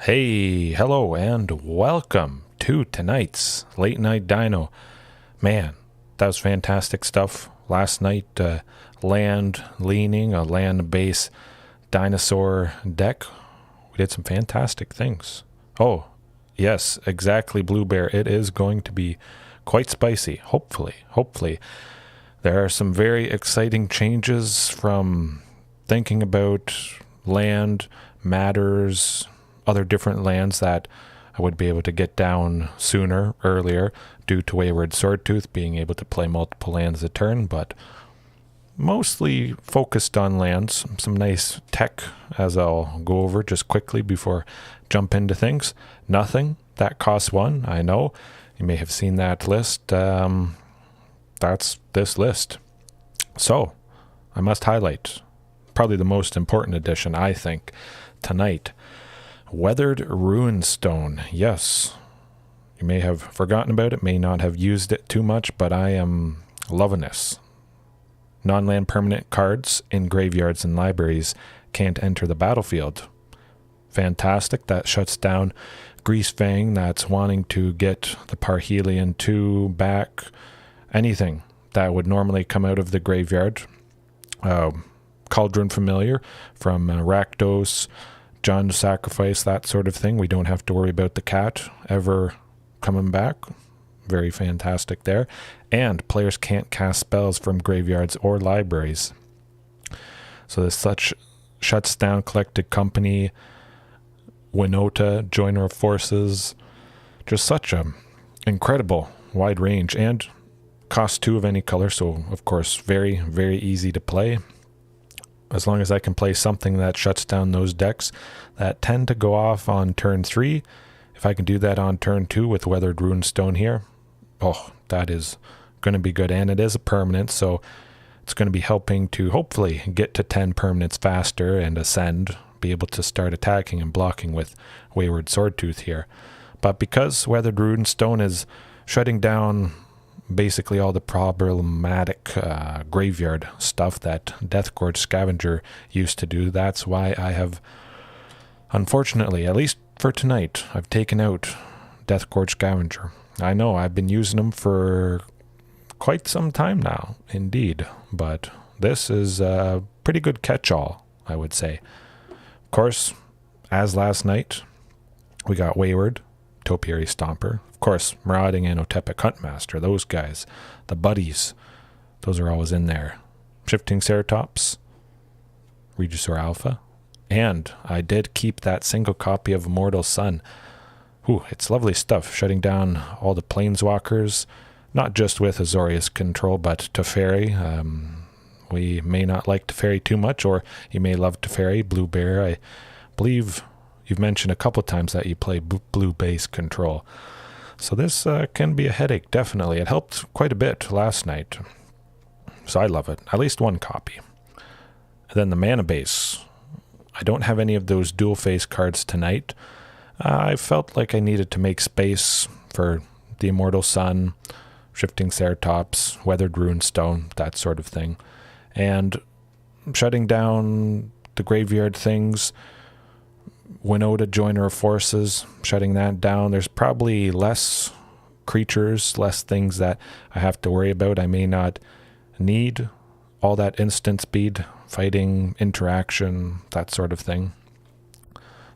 Hey, hello, and welcome to tonight's Late Night Dino. Man, that was fantastic stuff. Last night, land leaning, a land base dinosaur deck. We did some fantastic things. Oh, yes, exactly, Blue Bear. It is going to be quite spicy, hopefully. There are some very exciting changes from thinking about land matters, other different lands that I would be able to get down earlier, due to Wayward Swordtooth being able to play multiple lands a turn, but mostly focused on lands. Some nice tech, as I'll go over just quickly before jump into things. Nothing that costs one, I know. You may have seen that list. That's this list. So, I must highlight probably the most important addition, I think, tonight. Weathered Runestone. Yes, you may have forgotten about it, may not have used it too much, but I am loving this. Non-land permanent cards in graveyards and libraries can't enter the battlefield. Fantastic. That shuts down Greasefang that's wanting to get the Parhelion 2 back. Anything that would normally come out of the graveyard. Cauldron Familiar from Rakdos, John's Sacrifice, that sort of thing. We don't have to worry about the cat ever coming back. Very fantastic there. And players can't cast spells from graveyards or libraries. So this shuts down Collected Company, Winota, Joiner of Forces. Just such a incredible wide range. And cost 2 of any color, so of course very, very easy to play. As long as I can play something that shuts down those decks that tend to go off on turn 3. If I can do that on turn 2 with Weathered Runestone here, oh, that is going to be good. And it is a permanent, so it's going to be helping to hopefully get to 10 permanents faster and ascend, be able to start attacking and blocking with Wayward Swordtooth here. But because Weathered Runestone is shutting down basically all the problematic graveyard stuff that Deathgorge Scavenger used to do, that's why I have, unfortunately, at least for tonight, I've taken out Deathgorge Scavenger. I know I've been using them for quite some time now, indeed, but this is a pretty good catch-all, I would say. Of course, as last night, we got Wayward, Topiary Stomper, of course, Marauding and Otepec Huntmaster, those guys, the buddies, those are always in there. Shifting Ceratops, Regisaur Alpha, and I did keep that single copy of Immortal Sun. Ooh, it's lovely stuff, shutting down all the Planeswalkers, not just with Azorius control, but Teferi. We may not like Teferi too much, or you may love Teferi. Blue Bear, I believe you've mentioned a couple times that you play blue base control. So this can be a headache, definitely. It helped quite a bit last night. So I love it. At least one copy. And then the mana base. I don't have any of those dual face cards tonight. I felt like I needed to make space for the Immortal Sun, Shifting Ceratops, Weathered Runestone, that sort of thing. And shutting down the graveyard things, Winota, Joiner of Forces, shutting that down. There's probably less creatures, less things that I have to worry about. I may not need all that instant speed, fighting, interaction, that sort of thing.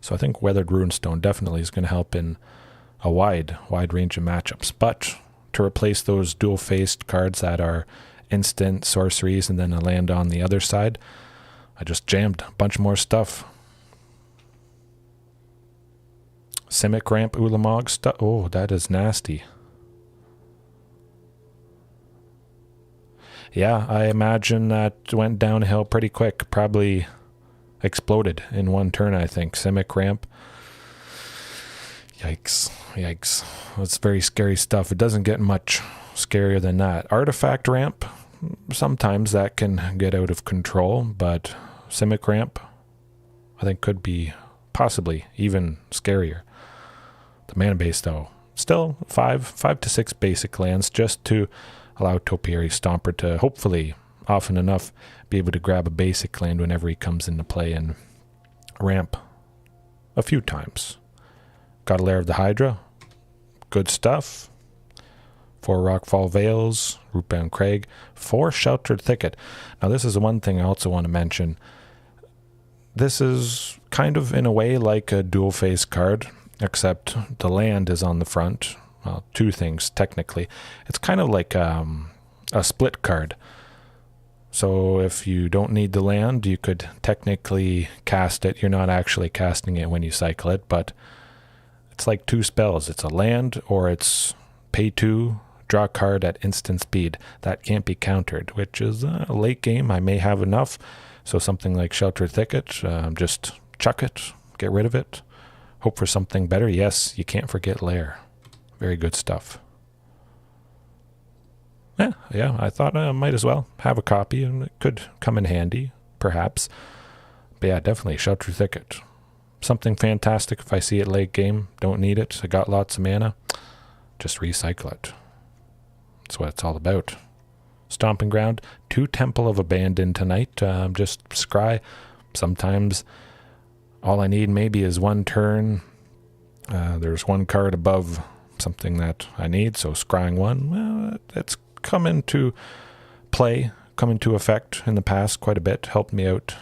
So I think Weathered Runestone definitely is going to help in a wide range of matchups. But to replace those dual-faced cards that are instant sorceries and then a land on the other side, I just jammed a bunch more stuff. Simic Ramp Ulamog stuff. Oh, that is nasty. Yeah, I imagine that went downhill pretty quick. Probably exploded in one turn, I think. Simic Ramp. Yikes. That's very scary stuff. It doesn't get much scarier than that. Artifact Ramp. Sometimes that can get out of control, but Simic Ramp, I think, could be possibly even scarier. The mana base, though, still 5 to 6 basic lands just to allow Topiary Stomper to hopefully, often enough, be able to grab a basic land whenever he comes into play and ramp a few times. got a Lair of the Hydra. Good stuff. 4 Rockfall Vales, Rootbound Crag, 4 Sheltered Thicket. Now this is the one thing I also want to mention. This is kind of in a way like a dual face card, except the land is on the front. Well, 2 things technically. It's kind of like a split card. So if you don't need the land, you could technically cast it. You're not actually casting it when you cycle it, but it's like 2 spells. It's a land or it's pay 2, draw a card at instant speed. That can't be countered, which is late game. I may have enough. So something like Sheltered Thicket, just chuck it, get rid of it, hope for something better. Yes, you can't forget Lair. Very good stuff. Yeah, I thought I might as well have a copy, and it could come in handy, perhaps. But yeah, definitely Sheltered Thicket. Something fantastic if I see it late game. Don't need it. I got lots of mana. Just recycle it. That's what it's all about. Stomping Ground, 2 Temple of Abandon tonight. Just scry. Sometimes all I need maybe is 1 turn. There's 1 card above something that I need, so scrying 1. Well, it's come into play, come into effect in the past quite a bit. Helped me out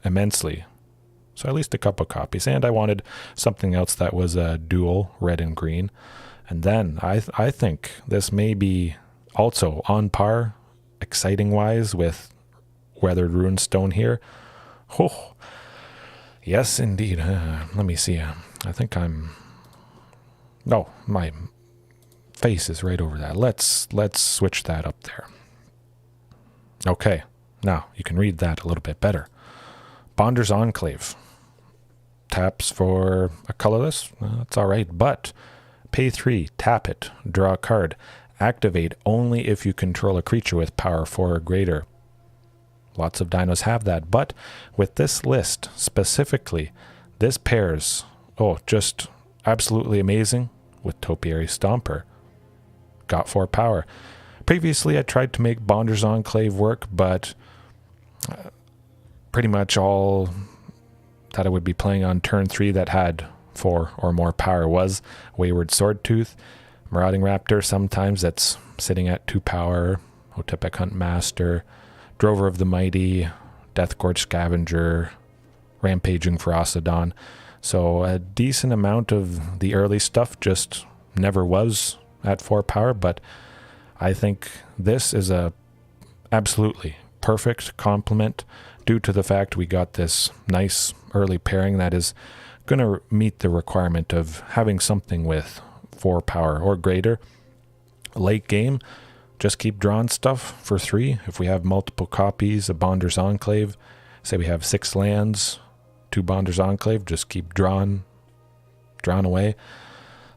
immensely. So at least a couple copies. And I wanted something else that was a dual, red and green. And then I think this may be also on par, exciting-wise, with Weathered Runestone here. Oh, yes, indeed. Let me see. I think I'm... No, my face is right over that. Let's switch that up there. Okay, now you can read that a little bit better. Bonders Enclave. Taps for a colorless. That's all right, but pay 3, tap it, draw a card. Activate only if you control a creature with power 4 or greater. Lots of dinos have that, but with this list specifically, this pairs, just absolutely amazing with Topiary Stomper. Got 4 power. Previously, I tried to make Bonders Enclave work, but pretty much all that I would be playing on turn 3 that had 4 or more power was Wayward Swordtooth. Marauding Raptor, sometimes that's sitting at 2 power. Otepec Huntmaster, Drover of the Mighty, Deathgorge Scavenger, Rampaging Ferocidon. So a decent amount of the early stuff just never was at 4 power, but I think this is a absolutely perfect complement due to the fact we got this nice early pairing that is going to meet the requirement of having something with 4 power or greater. Late game, just keep drawing stuff for 3. If we have multiple copies of Bonders Enclave, say we have 6 lands, 2 Bonders Enclave, just keep drawing away.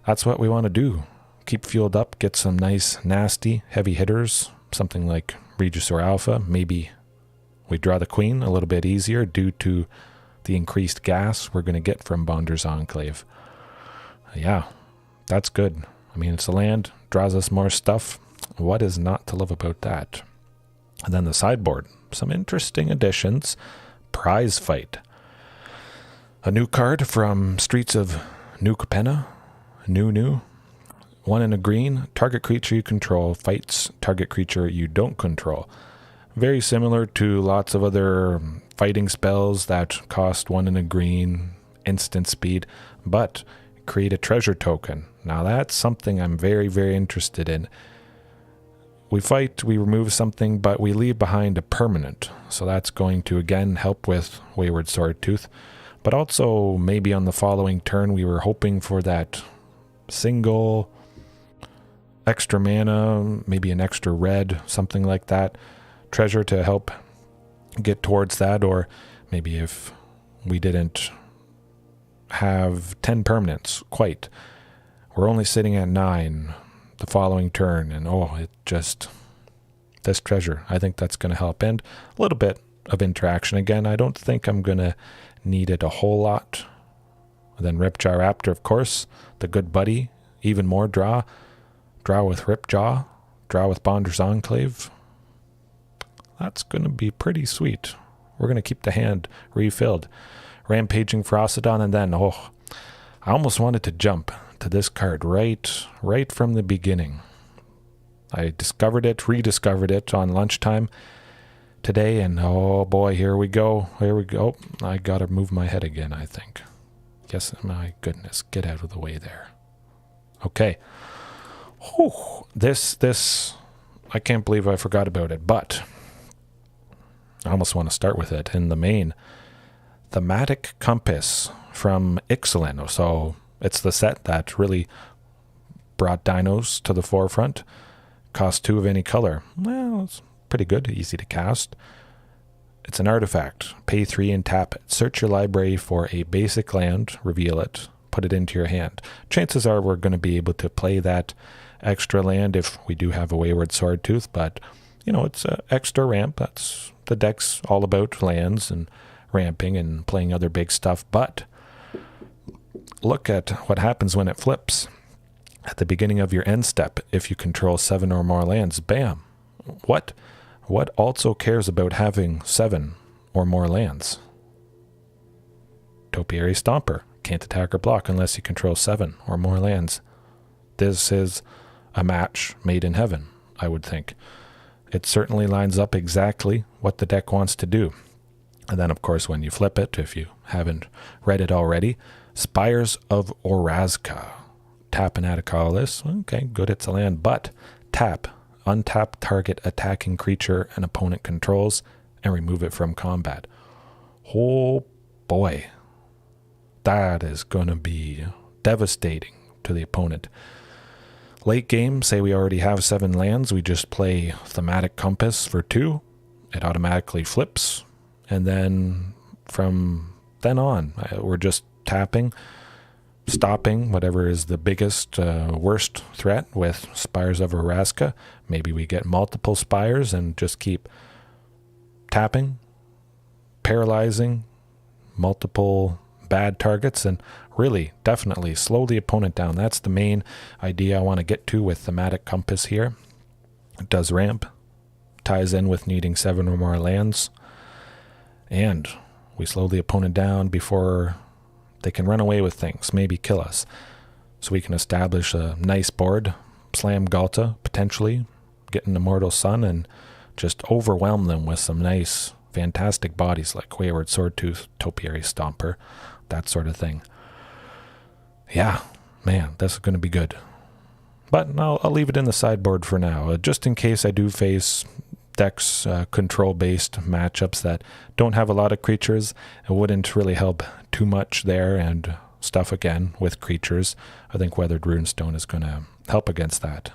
That's what we want to do. Keep fueled up, get some nice, nasty, heavy hitters, something like Regisaur Alpha. Maybe we draw the Queen a little bit easier due to the increased gas we're going to get from Bonders Enclave. Yeah, that's good. I mean, it's a land, draws us more stuff. What is not to love about that? And then the sideboard, some interesting additions. Prize Fight. A new card from Streets of New Capenna. New. 1 in a green. Target creature you control fights target creature you don't control. Very similar to lots of other fighting spells that cost 1 in a green, instant speed, but create a treasure token. Now that's something I'm very, very interested in. We fight, we remove something, but we leave behind a permanent. So that's going to, again, help with Wayward Swordtooth. But also, maybe on the following turn, we were hoping for that single extra mana, maybe an extra red, something like that. Treasure to help get towards that, or maybe if we didn't have 10 permanents, quite. We're only sitting at 9 the following turn, and this treasure, I think that's going to help. And a little bit of interaction. Again, I don't think I'm going to need it a whole lot. Then Regisaur Raptor, of course, the good buddy, even more draw with Ripjaw, draw with Bonders Enclave. That's going to be pretty sweet. We're going to keep the hand refilled. Rampaging Ferocidon, and then, I almost wanted to jump to this card right from the beginning. I discovered it, rediscovered it on lunchtime today, and oh boy, here we go. Here we go. I gotta move my head again, I think. Yes, my goodness, get out of the way there. Okay. Whew. This, I can't believe I forgot about it, but I almost want to start with it in the main. Thematic Compass from Ixalan. So it's the set that really brought dinos to the forefront. Cost 2 of any color. Well, it's pretty good, easy to cast. It's an artifact. Pay 3 and tap it. Search your library for a basic land, reveal it, put it into your hand. Chances are we're going to be able to play that extra land if we do have a Wayward Swordtooth, but you know, it's an extra ramp. That's the deck's all about lands and ramping and playing other big stuff. But look at what happens when it flips. At the beginning of your end step, if you control 7 or more lands, bam. What also cares about having 7 or more lands? Topiary Stomper. Can't attack or block unless you control 7 or more lands. This is a match made in heaven, I would think. It certainly lines up exactly what the deck wants to do. And then, of course, when you flip it, if you haven't read it already, Spires of Orazca. Tap and add a colorless. Okay, good, it's a land. But tap, untap target attacking creature an opponent controls and remove it from combat. Oh boy. That is going to be devastating to the opponent. Late game, say we already have 7 lands, we just play Thematic Compass for 2. It automatically flips. And then from then on, we're just tapping, stopping whatever is the biggest, worst threat with Spires of Orazca. Maybe we get multiple Spires and just keep tapping, paralyzing multiple bad targets, and really, definitely slow the opponent down. That's the main idea I want to get to with Thematic Compass here. It does ramp, ties in with needing 7 or more lands, and we slow the opponent down before they can run away with things, maybe kill us. So we can establish a nice board, slam Ghalta, potentially, get an Immortal Sun, and just overwhelm them with some nice, fantastic bodies like Wayward Swordtooth, Topiary Stomper, that sort of thing. Yeah, man, this is going to be good. But I'll leave it in the sideboard for now, just in case I do face decks, control-based matchups that don't have a lot of creatures. It wouldn't really help too much there, and stuff again with creatures. I think Weathered Runestone is going to help against that.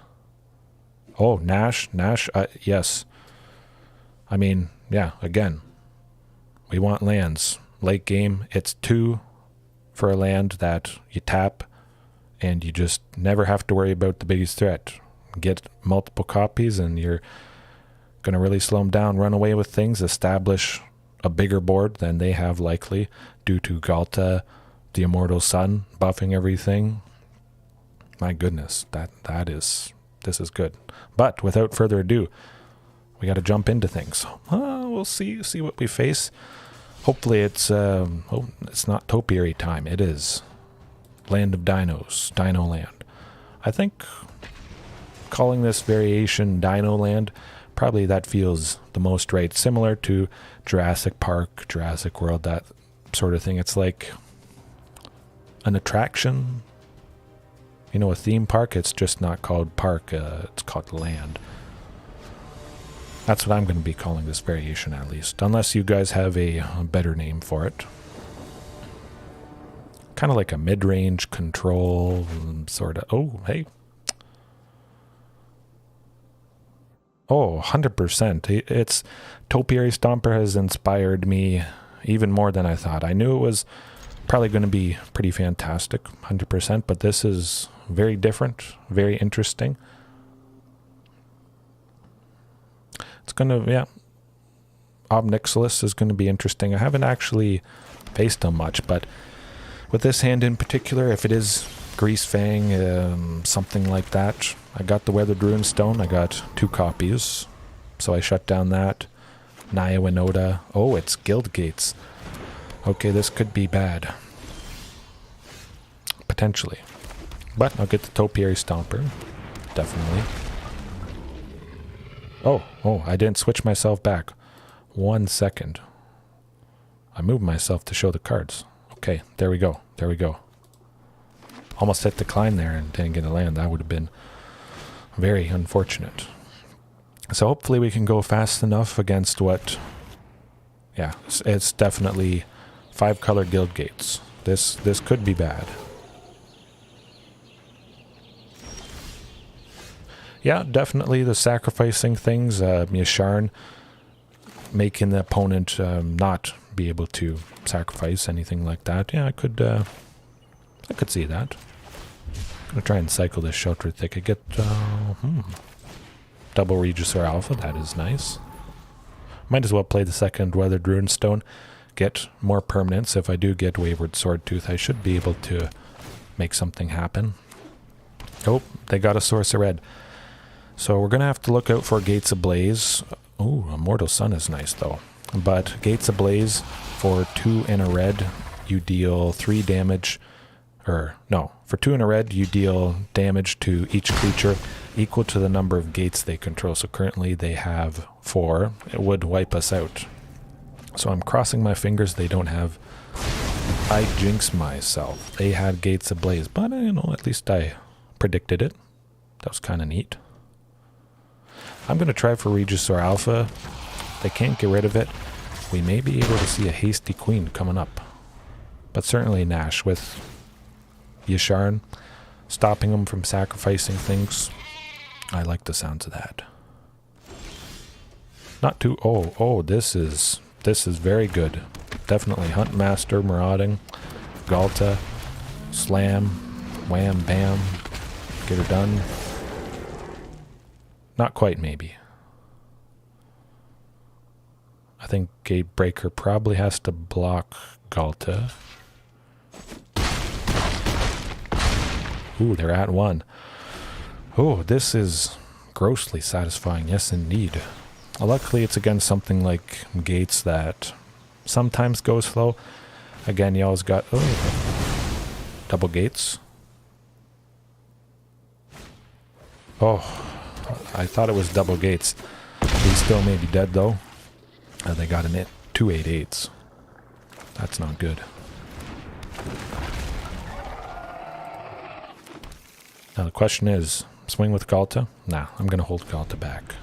Oh, Nash, yes. I mean, yeah, again, we want lands. Late game, it's 2 for a land that you tap, and you just never have to worry about the biggest threat. Get multiple copies, and you're going to really slow them down, run away with things, establish a bigger board than they have likely due to Ghalta, the Immortal Sun, buffing everything. My goodness, this is good. But without further ado, we got to jump into things. We'll see what we face. Hopefully it's not Topiary time. It is Land of Dinos, DINOLAND. I think calling this variation DINOLAND, probably that feels the most right. Similar to Jurassic Park, Jurassic World, that sort of thing. It's like an attraction, you know, a theme park. It's just not called park, it's called land. That's what I'm going to be calling this variation, at least. Unless you guys have a better name for it. Kind of like a mid-range control, sort of. Oh, hey. Oh, 100%. It's Topiary Stomper has inspired me even more than I thought. I knew it was probably going to be pretty fantastic, 100%, but this is very different, very interesting. It's going to, yeah, Obnixilis is going to be interesting. I haven't actually faced him much, but with this hand in particular, if it is Grease Fang, something like that, I got the Weathered Runestone. I got 2 copies, so I shut down that. Naya Winota. Oh, it's Guild Gates. Okay, this could be bad. potentially. But I'll get the Topiary Stomper. Definitely. Oh, I didn't switch myself back. 1 second. I moved myself to show the cards. Okay, there we go. There we go. Almost hit the climb there and didn't get a land. That would have been very unfortunate. So hopefully we can go fast enough against what... Yeah, it's definitely 5-color guild gates. This could be bad. Yeah, definitely the sacrificing things. Yasharn making the opponent not be able to sacrifice anything like that. Yeah, I could see that. I'm gonna try and cycle this Sheltered Thicket. Get double Regisaur Alpha. That is nice. Might as well play the second Weathered Runestone. Get more permanence. If I do get Wayward Swordtooth, I should be able to make something happen. Oh, they got a Source of Red. So we're going to have to look out for Gates Ablaze. Oh, Immortal Sun is nice though. But Gates Ablaze for 2 and a red, you deal 3 damage. Or, no, for 2 and a red, you deal damage to each creature equal to the number of gates they control. So currently they have 4. It would wipe us out. So I'm crossing my fingers they don't have... I jinxed myself. They had Gates Ablaze, but you know, at least I predicted it. That was kind of neat. I'm going to try for Regisaur Alpha. They can't get rid of it. We may be able to see a Hasty Queen coming up. But certainly Nash with Yasharn stopping them from sacrificing things. I like the sounds of that. Not too... Oh, this is very good. Definitely Huntmaster, Marauding, Ghalta, Slam, Wham, Bam. Get her done. Not quite, maybe. I think Gatebreaker probably has to block Ghalta. Ooh, they're at 1. Oh, this is grossly satisfying. Yes, indeed. Luckily, it's against something like Gates that sometimes goes slow. Again, you always got... Oh, double Gates. Oh... I thought it was double Gates. He still may be dead though. They got him at 288s. That's not good. Now the question is, swing with Ghalta? Nah, I'm going to hold Ghalta back.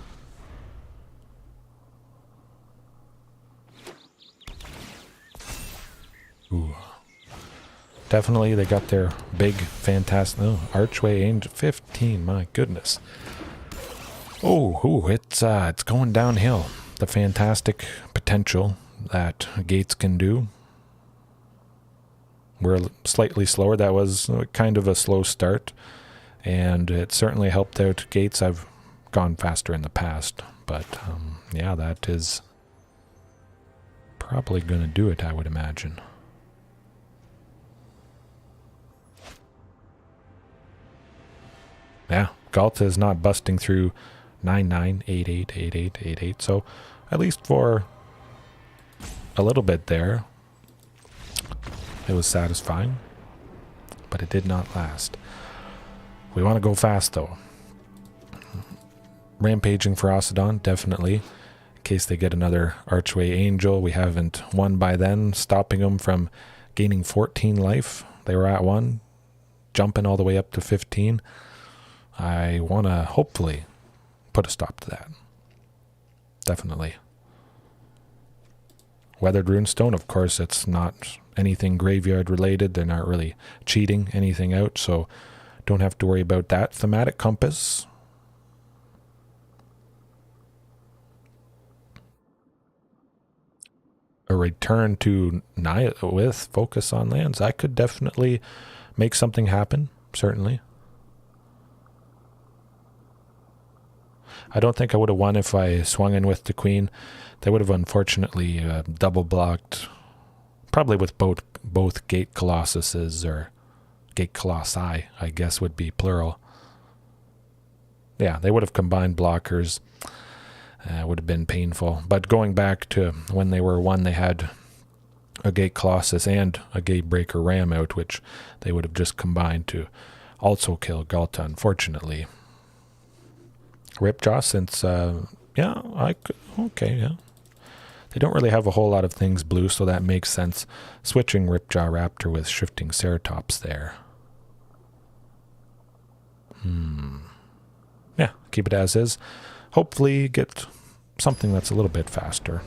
Ooh. Definitely they got their big, fantastic... Oh, Archway Angel 15, my goodness. Oh, it's going downhill. The fantastic potential that Gates can do. We're slightly slower. That was kind of a slow start. And it certainly helped out Gates. I've gone faster in the past. But, yeah, that is probably going to do it, I would imagine. Yeah, Ghalta is not busting through 99, 88, 88, 88. So at least for a little bit there, it was satisfying, but it did not last. We want to go fast though. Rampaging for Osodon, definitely. In case they get another Archway Angel. We haven't won by then, stopping them from gaining 14 life. They were at 1, jumping all the way up to 15. I want to hopefully put a stop to that. Definitely. Weathered Runestone, of course, it's not anything graveyard related. They're not really cheating anything out, so don't have to worry about that. Thematic Compass. A return to with focus on lands. I could definitely make something happen, certainly. I don't think I would have won if I swung in with the Queen. They would have unfortunately double blocked, probably with both Gate Colossuses, or Gate Colossi, I guess would be plural. Yeah, they would have combined blockers. Would have been painful. But going back to when they were 1, they had a Gate Colossus and a Gatebreaker Ram out, which they would have just combined to also kill Ghalta, unfortunately. Ripjaw, since, okay, yeah. They don't really have a whole lot of things blue, so that makes sense. Switching Ripjaw Raptor with Shifting Ceratops there. Yeah, keep it as is. Hopefully get something that's a little bit faster.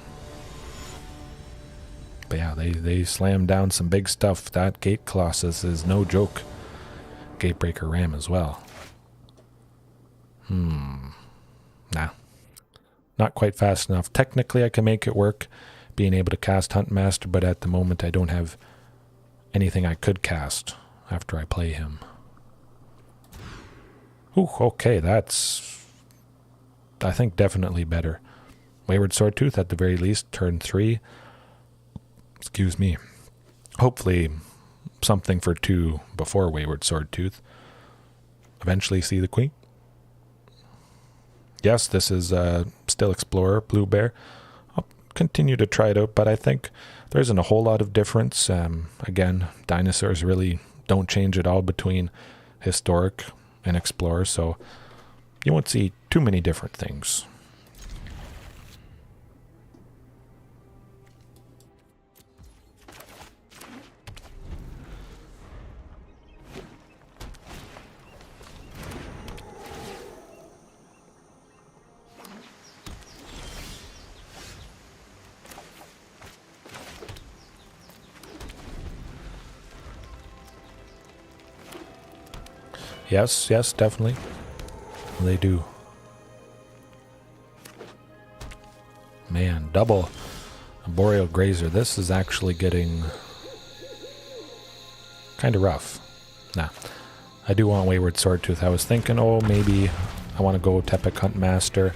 But yeah, they slammed down some big stuff. That Gate Colossus is no joke. Gatebreaker Ram as well. Nah. Not quite fast enough. Technically, I can make it work, being able to cast Huntmaster, but at the moment I don't have anything I could cast after I play him. Ooh, okay, that's, I think, definitely better. Wayward Swordtooth at the very least, turn 3. Excuse me. Hopefully something for 2 before Wayward Swordtooth. Eventually see the Queen. Yes, this is still Explorer, Blue Bear. I'll continue to try it out, but I think there isn't a whole lot of difference. Again, dinosaurs really don't change at all between Historic and Explorer, so you won't see too many different things. Yes, yes, definitely. They do. Man, double Boreal Grazer. This is actually getting kind of rough. Nah, I do want Wayward Swordtooth. I was thinking, oh, maybe I want to go Otepec Huntmaster,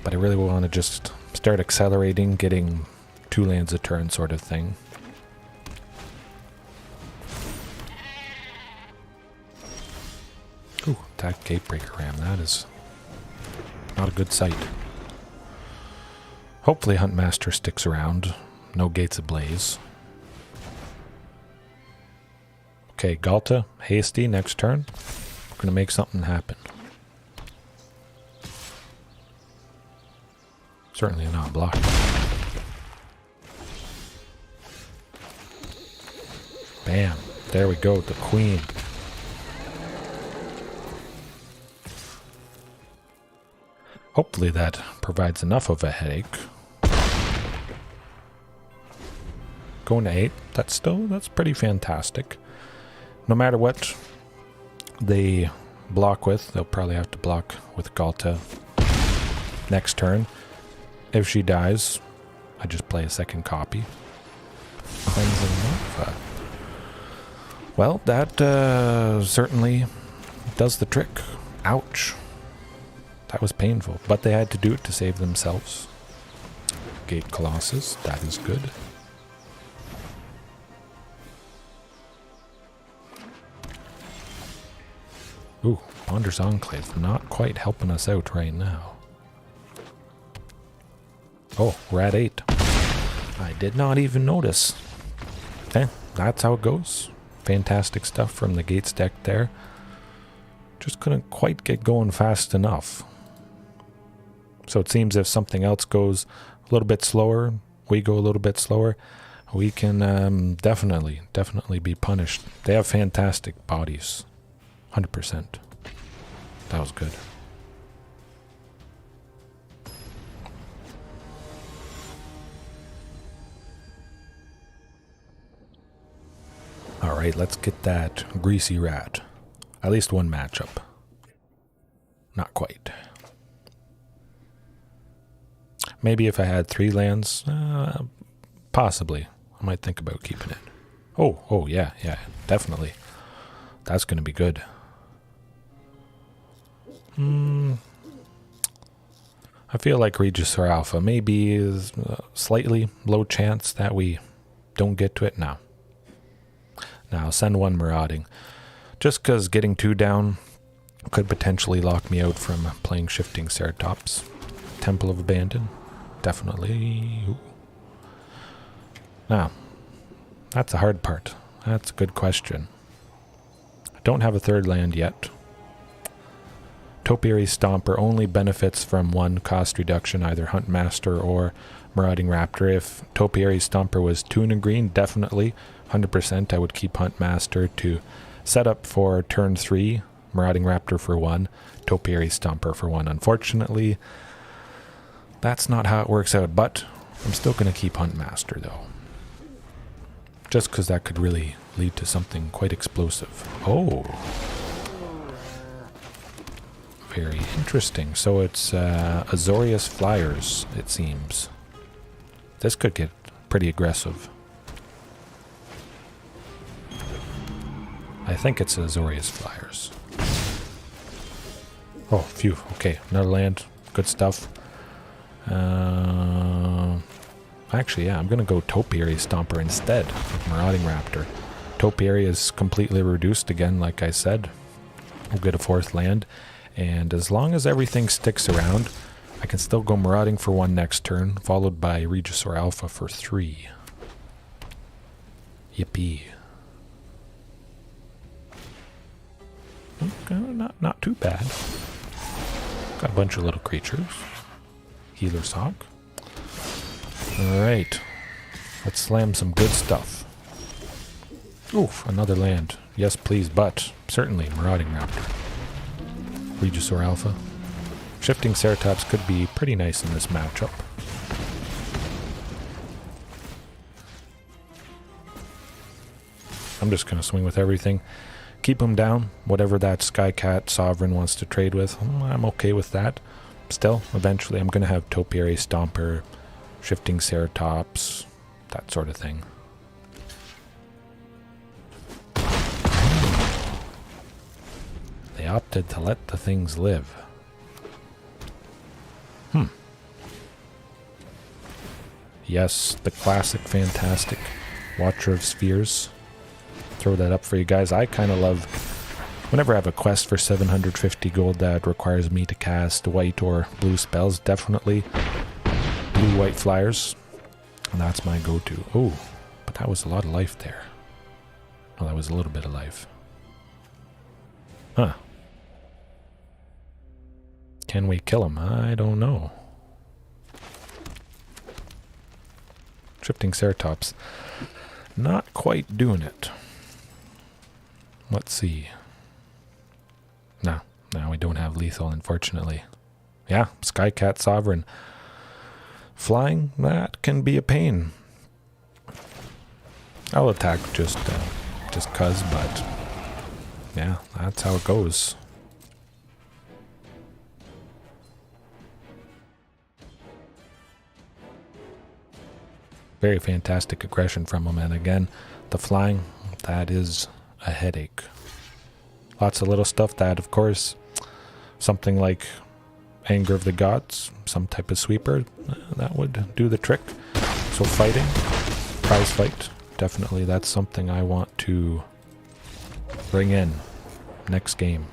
but I really want to just start accelerating, getting 2 lands a turn sort of thing. Ooh, that Gatebreaker Ram, that is not a good sight. Hopefully Huntmaster sticks around. No gates ablaze. Okay, Ghalta, hasty, next turn. We're going to make something happen. Certainly not blocked. Bam, there we go, the Queen. Hopefully that provides enough of a headache. Going to 8, that's pretty fantastic. No matter what they block with, they'll probably have to block with Ghalta next turn. If she dies, I just play a second copy. Well, that certainly does the trick. Ouch. That was painful, but they had to do it to save themselves. Gate Colossus, that is good. Ooh, Bonders Enclave, not quite helping us out right now. Oh, we're at 8. I did not even notice. That's how it goes. Fantastic stuff from the Gates deck there. Just couldn't quite get going fast enough. So it seems if something else goes a little bit slower, we go a little bit slower, we can definitely be punished. They have fantastic bodies. 100%. That was good. Alright, let's get that greasy rat. At least one matchup. Not quite. Maybe if I had 3 lands, possibly. I might think about keeping it. Oh, yeah, definitely. That's going to be good. I feel like Regisaur Alpha maybe is slightly low chance that we don't get to it now. Now, send 1 Marauding. Just because getting 2 down could potentially lock me out from playing Shifting Ceratops. Temple of Abandon. Definitely. Ooh. Now, That's the hard part. That's a good question. I don't have a third land yet. Topiary Stomper only benefits from one cost reduction, either Huntmaster or Marauding Raptor. If Topiary Stomper was 2 and a green, definitely 100% I would keep Huntmaster to set up for turn 3, Marauding Raptor for 1, Topiary Stomper for 1. Unfortunately, that's not how it works out, but I'm still going to keep Huntmaster though. Just because that could really lead to something quite explosive. Oh! Very interesting. So it's Azorius Flyers, it seems. This could get pretty aggressive. I think it's Azorius Flyers. Oh, phew. Okay, another land. Good stuff. Actually, yeah, I'm going to go Topiary Stomper instead of Marauding Raptor. Topiary is completely reduced again, like I said. We'll get a 4th land. And as long as everything sticks around, I can still go Marauding for 1 next turn, followed by Regisaur Alpha for 3. Yippee. Okay, not too bad. Got a bunch of little creatures. Healer's Hawk. Alright. Let's slam some good stuff. Oof, another land. Yes, please, but certainly Marauding Raptor. Regisaur Alpha. Shifting Ceratops could be pretty nice in this matchup. I'm just going to swing with everything. Keep them down. Whatever that Skycat Sovereign wants to trade with, I'm okay with that. Still, eventually I'm going to have Topiary Stomper, Shifting Ceratops, that sort of thing. They opted to let the things live. Yes, the classic, fantastic Watcher of Spheres. Throw that up for you guys. I kind of love, whenever I have a quest for 750 gold that requires me to cast white or blue spells, definitely blue-white flyers. And that's my go-to. Oh, but that was a lot of life there. Oh, that was a little bit of life. Huh. Can we kill him? I don't know. Shifting Ceratops. Not quite doing it. Let's see. No, we don't have lethal, unfortunately. Yeah, Skycat Sovereign. Flying, that can be a pain. I'll attack just cuz, but yeah, that's how it goes. Very fantastic aggression from him, and again, the flying, that is a headache. Lots of little stuff that, of course, something like Anger of the Gods, some type of sweeper, that would do the trick. So fighting, prize fight, definitely that's something I want to bring in next game.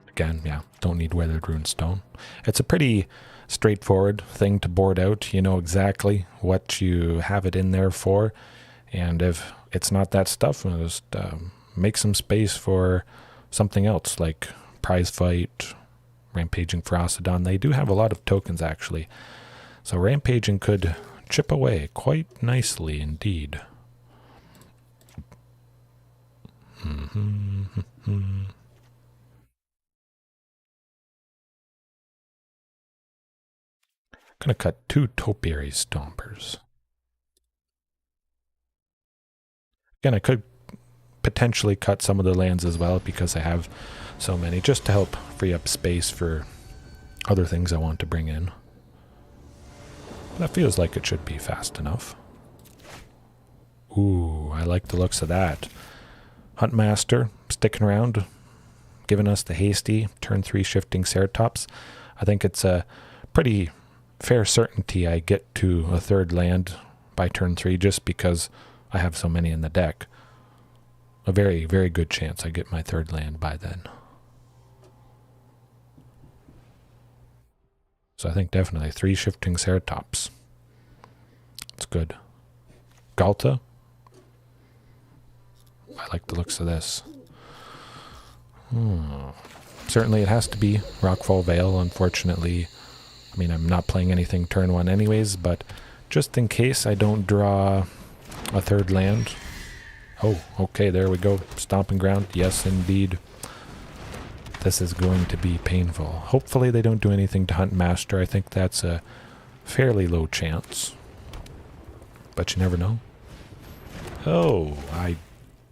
Again, yeah, don't need Weathered Runestone. It's a pretty straightforward thing to board out. You know exactly what you have it in there for. And if it's not that stuff, just make some space for something else, like Prize Fight, Rampaging Ferocidon. They do have a lot of tokens, actually. So Rampaging could chip away quite nicely indeed. Gonna cut 2 Topiary Stompers. Again, I could potentially cut some of the lands as well because I have so many, just to help free up space for other things I want to bring in. But that feels like it should be fast enough. Ooh, I like the looks of that. Huntmaster sticking around, giving us the hasty turn 3 Shifting Ceratops. I think it's a pretty fair certainty I get to a 3rd land by turn 3 just because I have so many in the deck. A very, very good chance I get my 3rd land by then. So I think definitely 3 Shifting Ceratops. It's good. Ghalta. I like the looks of this. Certainly it has to be Rockfall Vale, unfortunately. I mean, I'm not playing anything turn 1 anyways, but just in case I don't draw a 3rd land. Oh, okay, there we go. Stomping Ground. Yes, indeed. This is going to be painful. Hopefully they don't do anything to Huntmaster. I think that's a fairly low chance. But you never know. Oh, I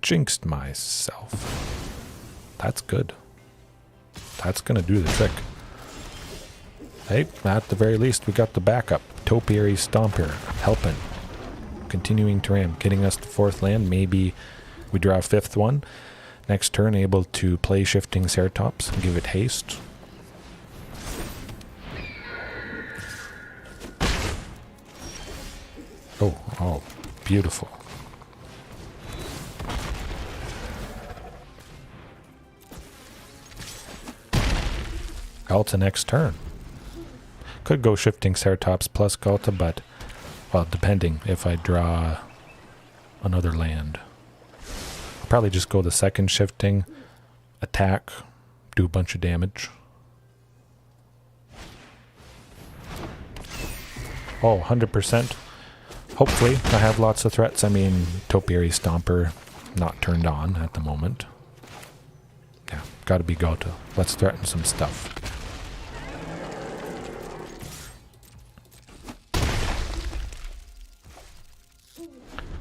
jinxed myself. That's good. That's going to do the trick. Hey, at the very least, we got the backup. Topiary Stomper helping. Continuing to ram, getting us to 4th land. Maybe we draw a 5th one. Next turn, able to play Shifting Ceratops and give it haste. Oh, beautiful. Ghalta next turn. Could go Shifting Ceratops plus Ghalta, but, well, depending if I draw another land. I'll probably just go the 2nd Shifting, attack, do a bunch of damage. Oh, 100%. Hopefully, I have lots of threats. I mean, Topiary Stomper not turned on at the moment. Yeah, gotta be Ghalta. Let's threaten some stuff.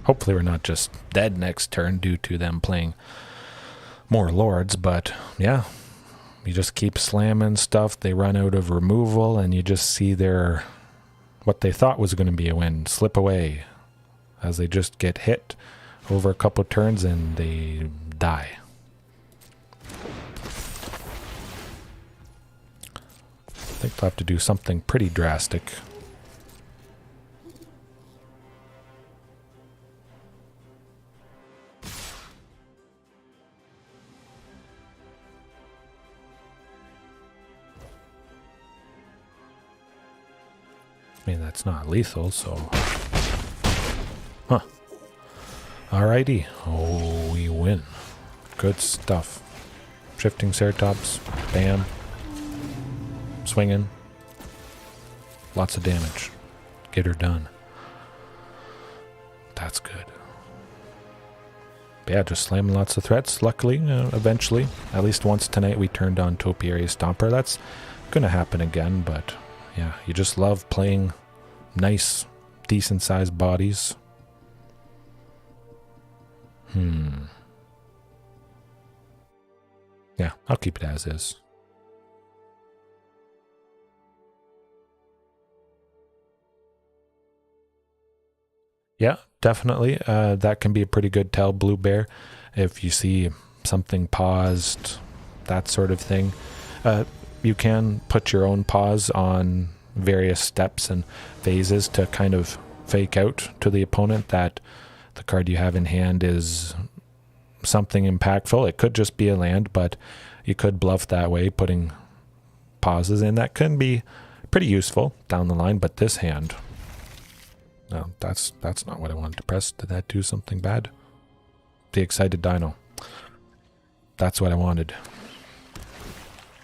Hopefully we're not just dead next turn due to them playing more lords, but yeah, you just keep slamming stuff. They run out of removal, and you just see their what they thought was going to be a win slip away as they just get hit over a couple turns and they die. I think they'll have to do something pretty drastic. I mean, that's not lethal, so... Huh. Alrighty. Oh, we win. Good stuff. Shifting Ceratops. Bam. Swinging. Lots of damage. Get her done. That's good. But yeah, just slamming lots of threats. Luckily, eventually, at least once tonight, we turned on Topiary Stomper. That's going to happen again, but... yeah, you just love playing nice, decent-sized bodies. Yeah, I'll keep it as is. Yeah, definitely. That can be a pretty good tell, Blue Bear. If you see something paused, that sort of thing. You can put your own pause on various steps and phases to kind of fake out to the opponent that the card you have in hand is something impactful. It could just be a land, but you could bluff that way, putting pauses in. That can be pretty useful down the line, but this hand... no, that's not what I wanted to press. Did that do something bad? The excited Dino. That's what I wanted.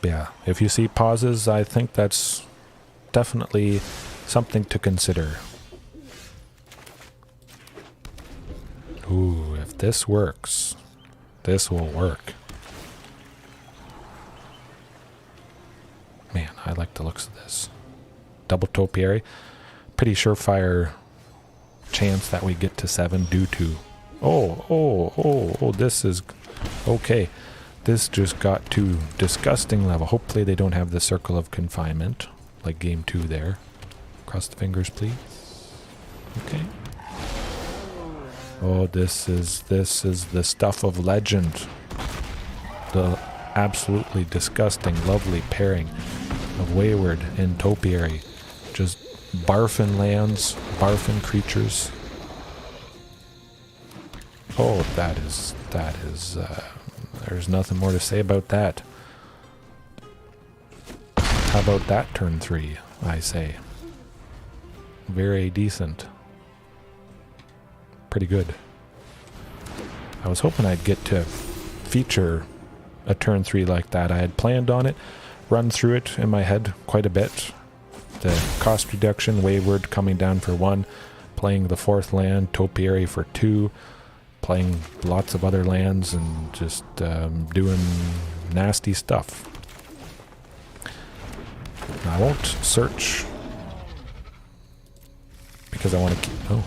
Yeah, if you see pauses, I think that's definitely something to consider. Ooh, if this works, this will work. Man, I like the looks of this. Double Topiary. Pretty surefire chance that we get to 7 due to... Oh, this is... okay. This just got to disgusting level. Hopefully they don't have the circle of confinement, like game 2 there. Cross the fingers, please. Okay. Oh, this is the stuff of legend. The absolutely disgusting, lovely pairing of Wayward and Topiary. Just barfing lands, barfing creatures. Oh, that is, there's nothing more to say about that. How about that turn 3? I say. Very decent. Pretty good. I was hoping I'd get to feature a turn 3 like that. I had planned on it, run through it in my head quite a bit. The cost reduction, Wayward coming down for 1, playing the 4th land, Topiary for 2, playing lots of other lands and just doing nasty stuff. I won't search because I want to keep... Oh,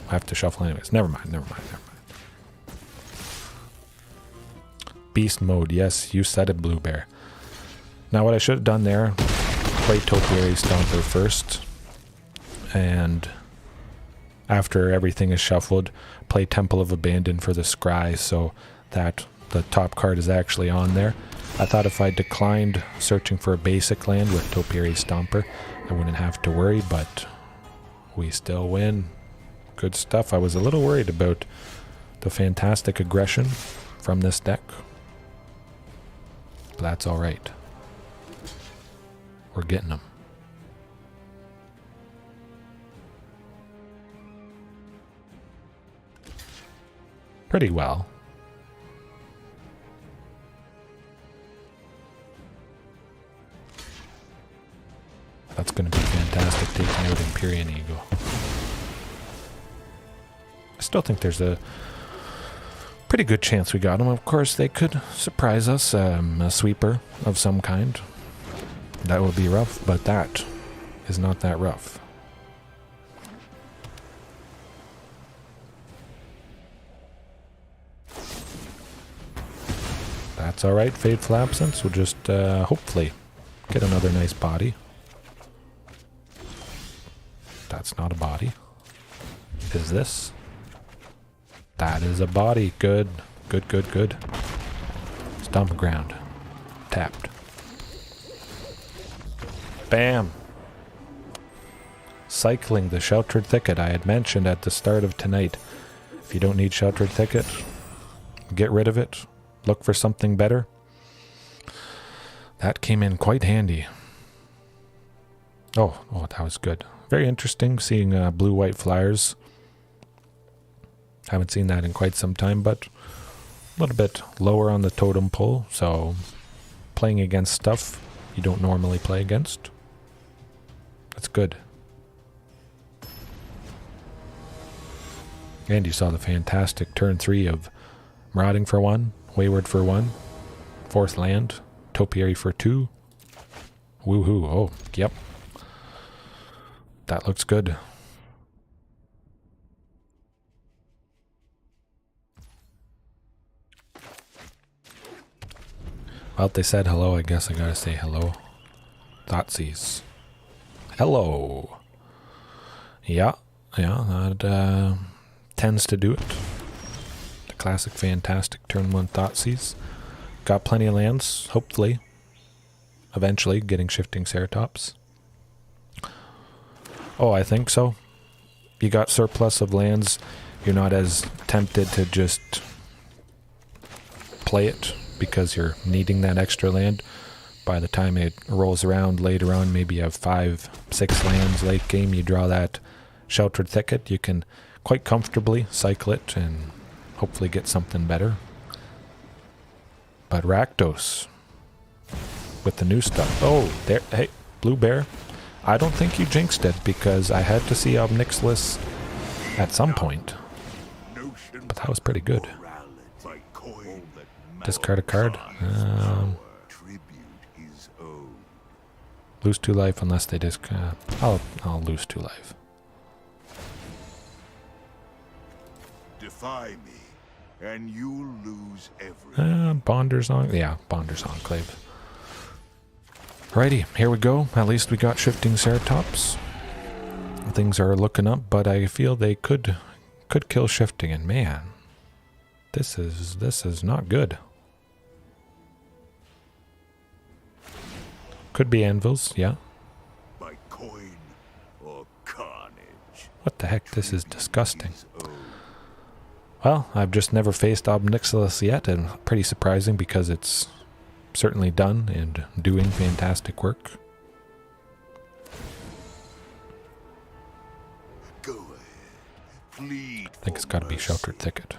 I have to shuffle anyways. Never mind. Beast mode, yes, you said it, Blue Bear. Now what I should have done there, play Topiary Stomper first, and after everything is shuffled, play Temple of Abandon for the Scry so that the top card is actually on there. I thought if I declined searching for a basic land with Topiary Stomper, I wouldn't have to worry, but we still win. Good stuff. I was a little worried about the fantastic aggression from this deck. But that's alright. We're getting them. Pretty well. That's going to be fantastic, taking out Empyrean Eagle. I still think there's a pretty good chance we got him. Of course, they could surprise us, a sweeper of some kind. That would be rough, but that is not that rough. That's alright, Fateful Absence. We'll just hopefully get another nice body. That's not a body. Is this? That is a body. Good. Good. Stomping Ground. Tapped. Bam! Cycling the Sheltered Thicket I had mentioned at the start of tonight. If you don't need Sheltered Thicket, get rid of it. Look for something better. That came in quite handy. Oh, that was good. Very interesting seeing blue-white flyers. Haven't seen that in quite some time, but a little bit lower on the totem pole, so playing against stuff you don't normally play against. That's good. And you saw the fantastic turn 3 of Marauding for 1, Wayward for 1, 4th land, Topiary for 2. Woohoo. Oh, yep. That looks good. Well, they said hello. I guess I gotta say hello. Thoughtseize. Hello. Yeah, that tends to do it. The classic, fantastic turn 1 Thoughtseize. Got plenty of lands, hopefully. Eventually, getting Shifting Ceratops. Oh, I think so. You got surplus of lands. You're not as tempted to just play it because you're needing that extra land. By the time it rolls around later on, maybe you have 5, 6 lands late game. You draw that Sheltered Thicket. You can quite comfortably cycle it and hopefully get something better. But Rakdos with the new stuff. Oh, there. Hey, Blue Bear. I don't think you jinxed it because I had to see Obnixilis at some point. But that was pretty good. Discard a card. Lose 2 life unless they discard. I'll lose 2 life. Defy me, and you'll lose everything. Bonders Enclave. Righty, here we go. At least we got Shifting Ceratops. Things are looking up, but I feel they could kill Shifting, and man, this is not good. Could be anvils, yeah. By coin or carnage. What the heck? This is disgusting. Well, I've just never faced Obnixilis yet, and pretty surprising because it's certainly done and doing fantastic work. Go ahead. Plead. I think it's got to be Sheltered Thicket.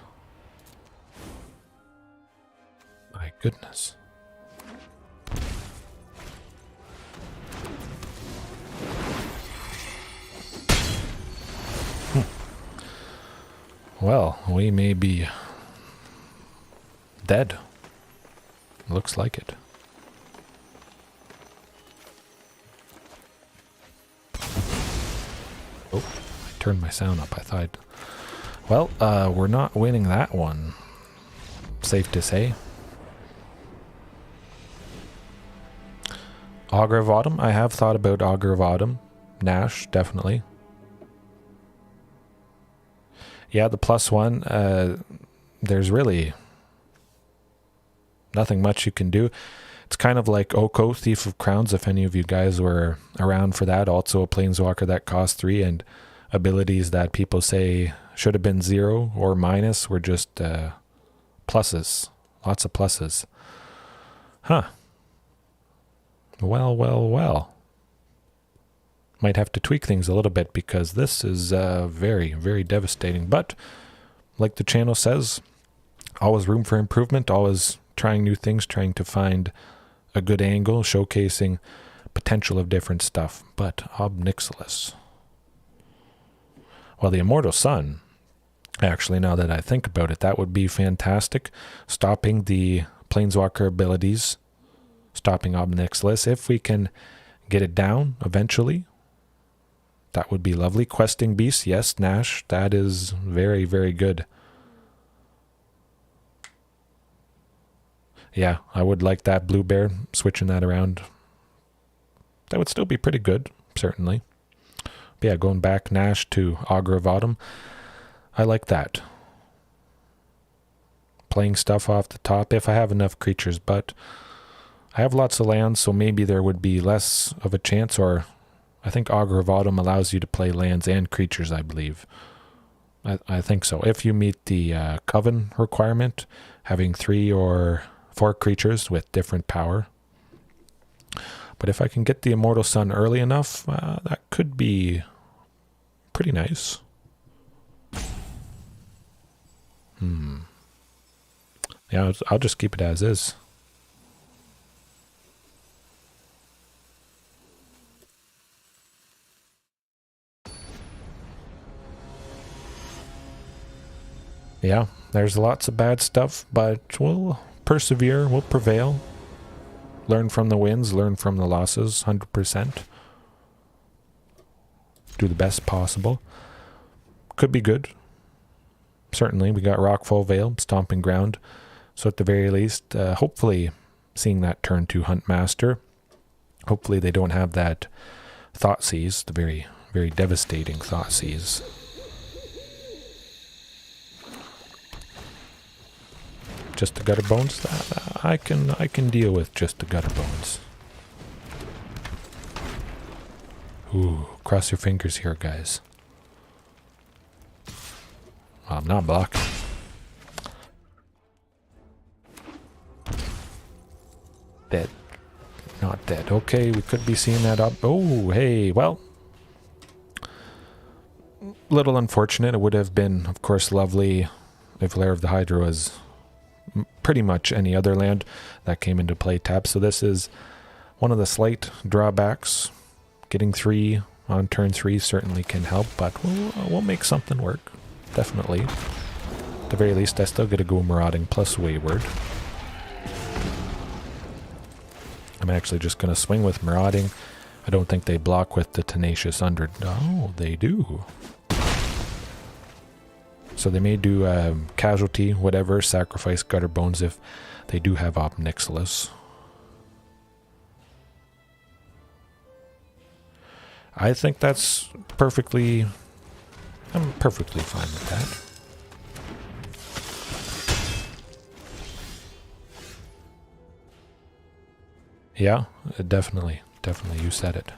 My goodness. Well, we may be dead. Looks like it. Oh, I turned my sound up. I thought... Well, we're not winning that one. Safe to say. Augur of Autumn. I have thought about Augur of Autumn. Nash, definitely. Yeah, the +1, there's really nothing much you can do. It's kind of like Oko, Thief of Crowns, if any of you guys were around for that. Also a Planeswalker that costs 3, and abilities that people say should have been 0 or minus were just pluses. Lots of pluses. Huh. Well, well, well. Might have to tweak things a little bit because this is very, very devastating. But, like the channel says, always room for improvement, always trying new things, trying to find a good angle, showcasing potential of different stuff. But Ob Nixilis. Well, the Immortal Sun, actually, now that I think about it, that would be fantastic. Stopping the Planeswalker abilities, stopping Ob Nixilis. If we can get it down eventually, that would be lovely. Questing Beast, yes, Nash, that is very, very good. Yeah, I would like that Blue Bear, switching that around. That would still be pretty good, certainly. But yeah, going back Nash to Augur of Autumn, I like that. Playing stuff off the top, if I have enough creatures, but I have lots of lands, so maybe there would be less of a chance, or I think Augur of Autumn allows you to play lands and creatures, I believe. I think so. If you meet the Coven requirement, having 3 or 4 creatures with different power. But if I can get the Immortal Sun early enough, that could be pretty nice. Yeah, I'll just keep it as is. Yeah, there's lots of bad stuff, but we'll persevere, we'll prevail. Learn from the wins, learn from the losses, 100%. Do the best possible. Could be good. Certainly, we got Rockfall Vale, Stomping Ground. So at the very least, hopefully seeing that turn to Huntmaster. Hopefully they don't have that Thoughtseize, the very, very devastating Thoughtseize. Just the Gutter Bones? I can deal with just the Gutter Bones. Ooh, cross your fingers here, guys. Well, I'm not blocking. Dead. Not dead. Okay, we could be seeing that up. Oh, hey, well. Little unfortunate. It would have been, of course, lovely if Lair of the Hydra was pretty much any other land that came into play tap. So this is one of the slight drawbacks. Getting 3 on turn 3 certainly can help, but we'll make something work. Definitely. At the very least, I still get to go Marauding plus Wayward. I'm actually just going to swing with Marauding. I don't think they block with the Tenacious Under. Oh, they do. So they may do Casualty, whatever, sacrifice Gutter Bones if they do have Ob Nixilis. I think that's perfectly... I'm perfectly fine with that. Yeah, definitely. Definitely, you said it.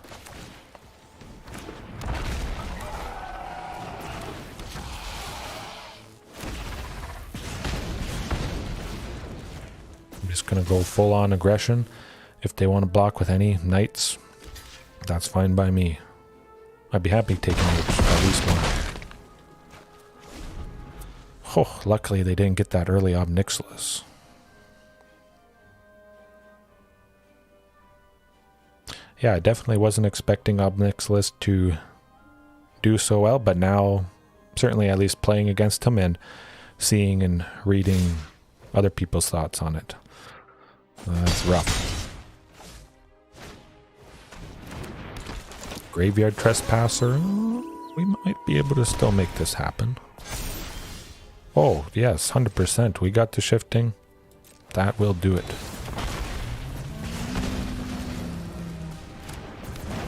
I'm just going to go full-on aggression. If they want to block with any Knights, that's fine by me. I'd be happy taking at least one. Oh, luckily they didn't get that early Obnixilis. Yeah, I definitely wasn't expecting Obnixilis to do so well, but now, certainly at least playing against him and seeing and reading other people's thoughts on it. That's rough. Graveyard Trespasser. We might be able to still make this happen. Oh, yes, 100%. We got to shifting. That will do it.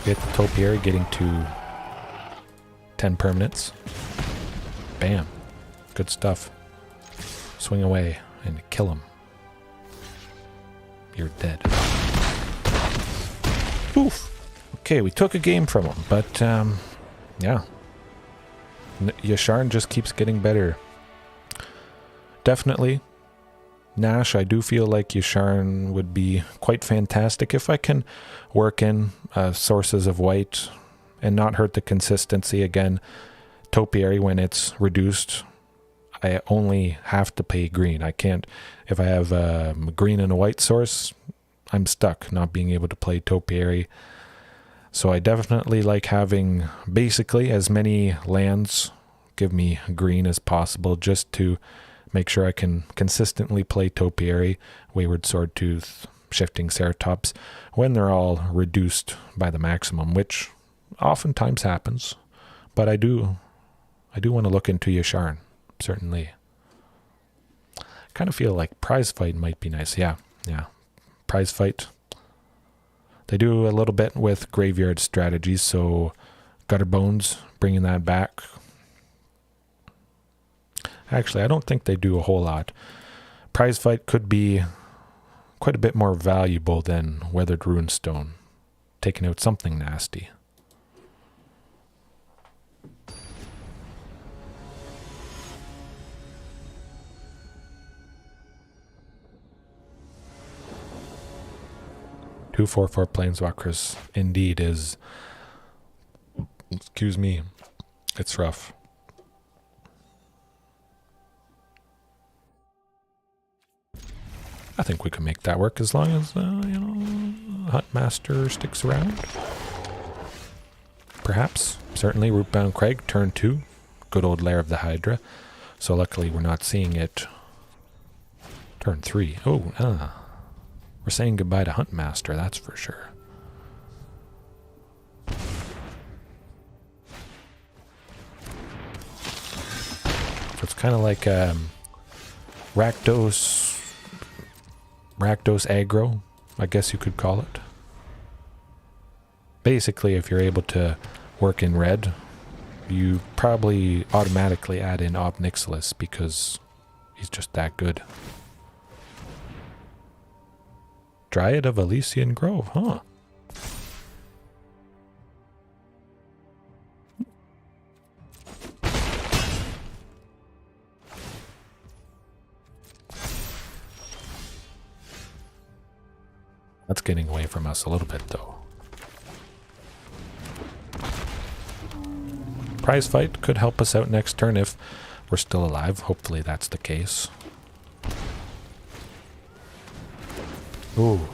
Get the Topiary getting to 10 permanents. Bam. Good stuff. Swing away and kill him. You're dead. Oof. Okay, we took a game from him, but yeah. Yasharn just keeps getting better. Definitely. Nash, I do feel like Yasharn would be quite fantastic if I can work in sources of white and not hurt the consistency. Again, Topiary, when it's reduced, I only have to pay green. I can't, if I have a green and a white source, I'm stuck not being able to play Topiary. So I definitely like having basically as many lands give me green as possible, just to make sure I can consistently play Topiary, Wayward Swordtooth, Shifting Ceratops when they're all reduced by the maximum, which oftentimes happens. But I do want to look into Yasharn, certainly. Kind of feel like Prize Fight might be nice. Yeah. Prize Fight. They do a little bit with graveyard strategies, so Gutter Bones, bringing that back. Actually, I don't think they do a whole lot. Prize Fight could be quite a bit more valuable than Weathered Runestone, taking out something nasty. Two 4/4 Planeswalkers indeed is, excuse me, it's rough. I think we can make that work as long as, Huntmaster sticks around. Perhaps. Certainly, Rootbound Crag, turn 2. Good old Lair of the Hydra. So luckily we're not seeing it turn 3. Oh, we're saying goodbye to Huntmaster, that's for sure. So it's kind of like Rakdos aggro, I guess you could call it. Basically, if you're able to work in red, you probably automatically add in Obnixilis because he's just that good. Dryad of Elysian Grove, huh? That's getting away from us a little bit, though. Prize Fight could help us out next turn if we're still alive. Hopefully that's the case. Ooh.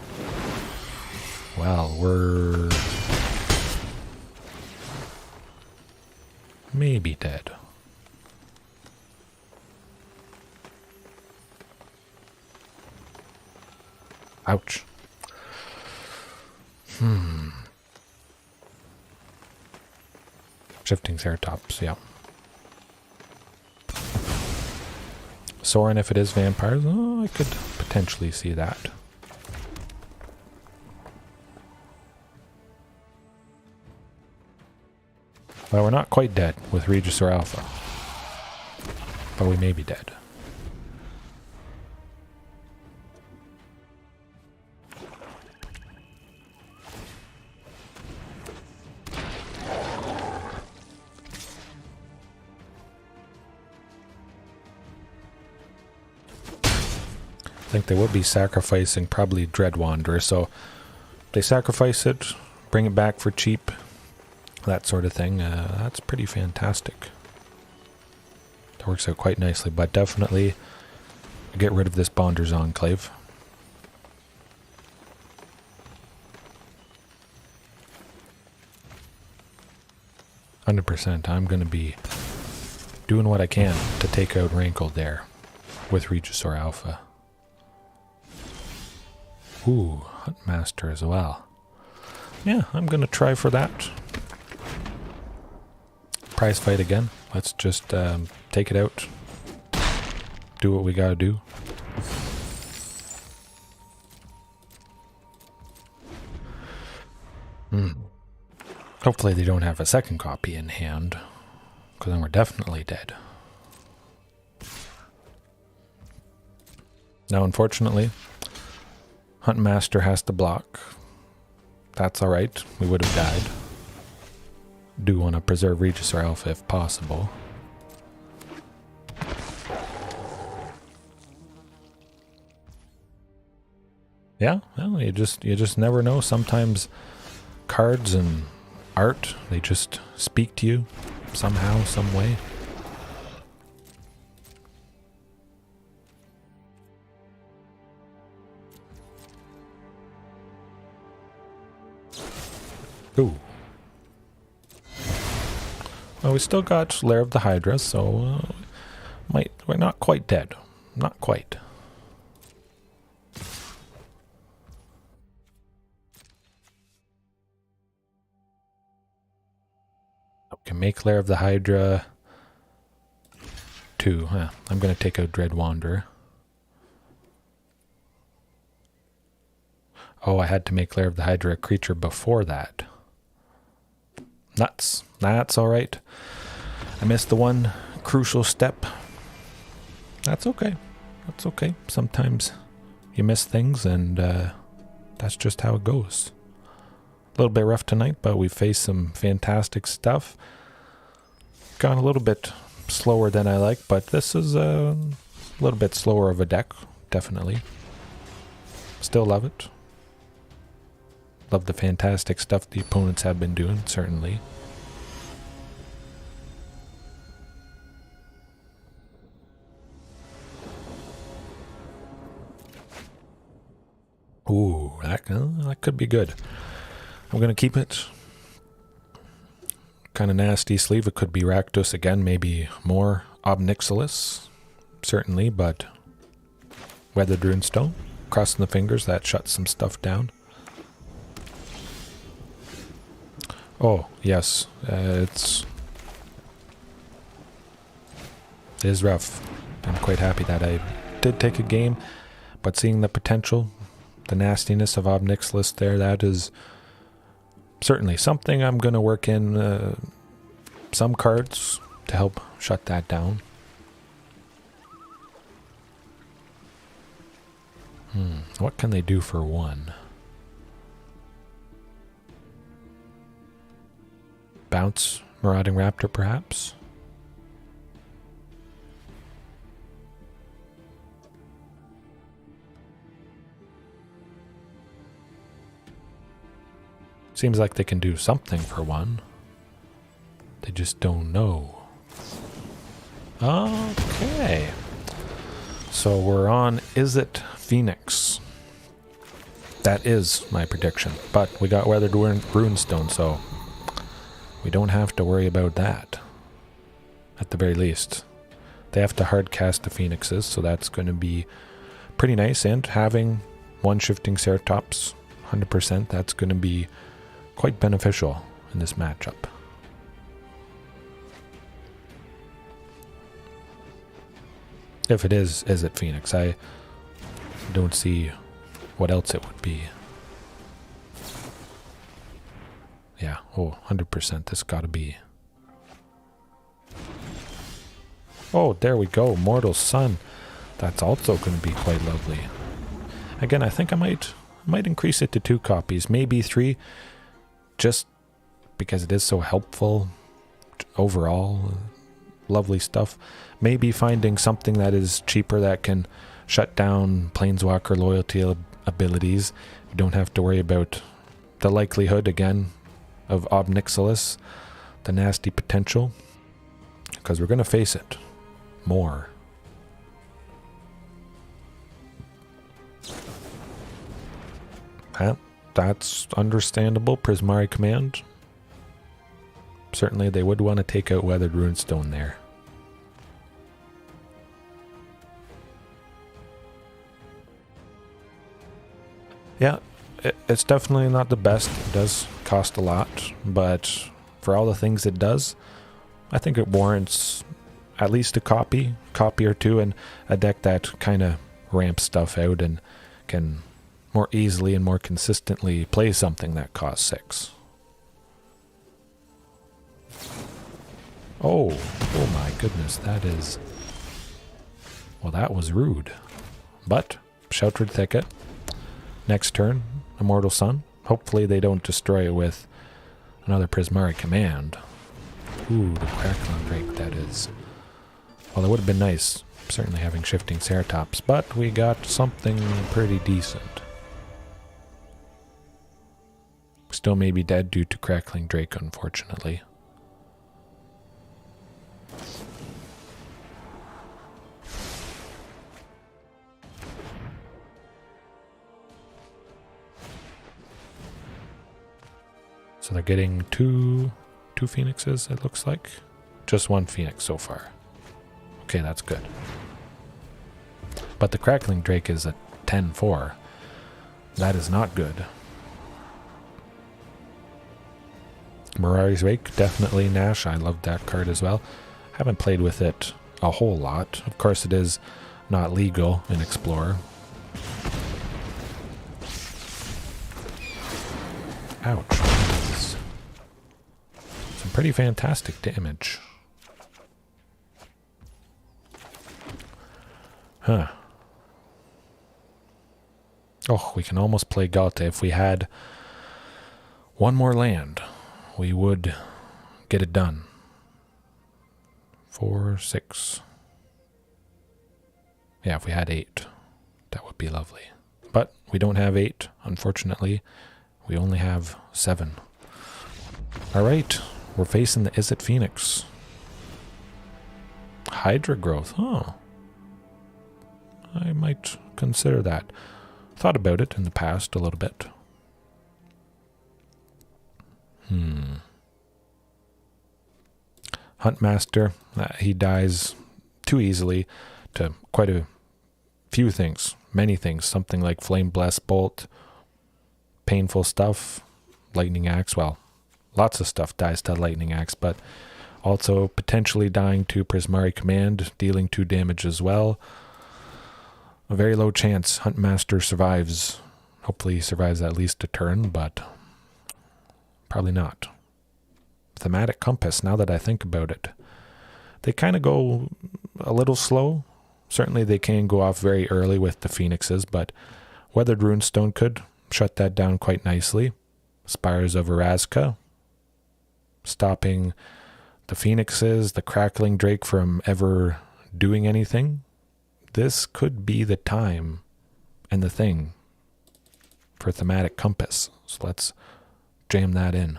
Well, we're maybe dead. Ouch. Shifting Ceratops, yeah. Sorin, if it is vampires, I could potentially see that. Well, we're not quite dead with Regisaur Alpha, but we may be dead. I think they would be sacrificing probably Dread Wanderer, so if they sacrifice it, bring it back for cheap. that sort of thing, that's pretty fantastic. That works out quite nicely, but definitely get rid of this Bonders Enclave. %. I'm going to be doing what I can to take out Rankle there with Regisaur Alpha. Ooh, Huntmaster as well. Yeah, I'm going to try for that. Prize fight again. Let's just take it out. Do what we gotta do. Hopefully they don't have a second copy in hand, because then we're definitely dead. Now, unfortunately, Huntmaster has to block. That's alright. We would have died. Do want to preserve Regisaur Alpha if possible. Yeah, well, you just never know. Sometimes cards and art, they just speak to you somehow, some way. Ooh. Well, we still got Lair of the Hydra, so we're not quite dead. Not quite. Okay, make Lair of the Hydra 2. I'm going to take out Dread Wanderer. Oh, I had to make Lair of the Hydra a creature before that. Nuts. That's alright. I missed the one crucial step. That's okay. That's okay. Sometimes you miss things, and that's just how it goes. A little bit rough tonight, but we faced some fantastic stuff. Gone a little bit slower than I like, but this is a little bit slower of a deck, definitely. Still love it. Love the fantastic stuff the opponents have been doing, certainly. Ooh, that could be good. I'm going to keep it. Kind of nasty sleeve. It could be Rakdos again, maybe more Obnixilis, certainly, but Weathered Runestone. Crossing the fingers, that shuts some stuff down. Oh, yes, it is rough. I'm quite happy that I did take a game, but seeing the potential, the nastiness of Obnixilis there, that is certainly something I'm going to work in some cards to help shut that down. What can they do for 1? Bounce Marauding Raptor, perhaps? Seems like they can do something for 1. They just don't know. Okay. So we're on Izzet Phoenix. That is my prediction. But we got Weathered Runestone, so we don't have to worry about that. At the very least. They have to hard cast the Phoenixes, so that's going to be pretty nice. And having 1 Shifting Ceratops, 100%, that's going to be quite beneficial in this matchup. If it is it Phoenix? I don't see what else it would be. Yeah, 100%, this gotta be. Oh, there we go, Mortal Sun. That's also going to be quite lovely. Again, I think I might increase it to 2 copies, maybe 3, just because it is so helpful overall. Lovely stuff. Maybe finding something that is cheaper that can shut down Planeswalker loyalty abilities. You don't have to worry about the likelihood, again, of Obnixilis, the nasty potential, because we're going to face it more. That's understandable. Prismari Command. Certainly they would want to take out Weathered Runestone there. Yeah, it's definitely not the best. It does cost a lot, but for all the things it does, I think it warrants at least a copy or two, and a deck that kind of ramps stuff out and can more easily and more consistently play something that costs 6. Oh my goodness, that is... Well, that was rude. But, Sheltered Thicket. Next turn, Immortal Sun. Hopefully they don't destroy it with another Prismari Command. Ooh, the Crackling Drake, that is. Well, it would have been nice, certainly having Shifting Ceratops, but we got something pretty decent. Still may be dead due to Crackling Drake, unfortunately. So they're getting two Phoenixes, it looks like. Just one Phoenix so far. Okay, that's good. But the Crackling Drake is a 10-4. That is not good. Mirari's Wake, definitely Nash. I love that card as well. Haven't played with it a whole lot. Of course, it is not legal in Explorer. Ouch. That's some pretty fantastic damage. Huh. Oh, we can almost play Ghalta. If we had one more land, we would get it done. 4, 6. Yeah, if we had 8, that would be lovely. But we don't have 8, unfortunately. We only have 7. Alright, we're facing the Izzet Phoenix. Hydra growth, oh. I might consider that. Thought about it in the past a little bit. Huntmaster, he dies too easily to quite a few things. Many things. Something like Flame Blast Bolt, painful stuff, Lightning Axe. Well, lots of stuff dies to Lightning Axe, but also potentially dying to Prismari Command, dealing 2 damage as well. A very low chance Huntmaster survives. Hopefully he survives at least a turn, but probably not. Thematic Compass, now that I think about it. They kind of go a little slow. Certainly they can go off very early with the Phoenixes, but Weathered Runestone could shut that down quite nicely. Spires of Erasca, stopping the Phoenixes, the Crackling Drake from ever doing anything. This could be the time and the thing for Thematic Compass. So let's jam that in.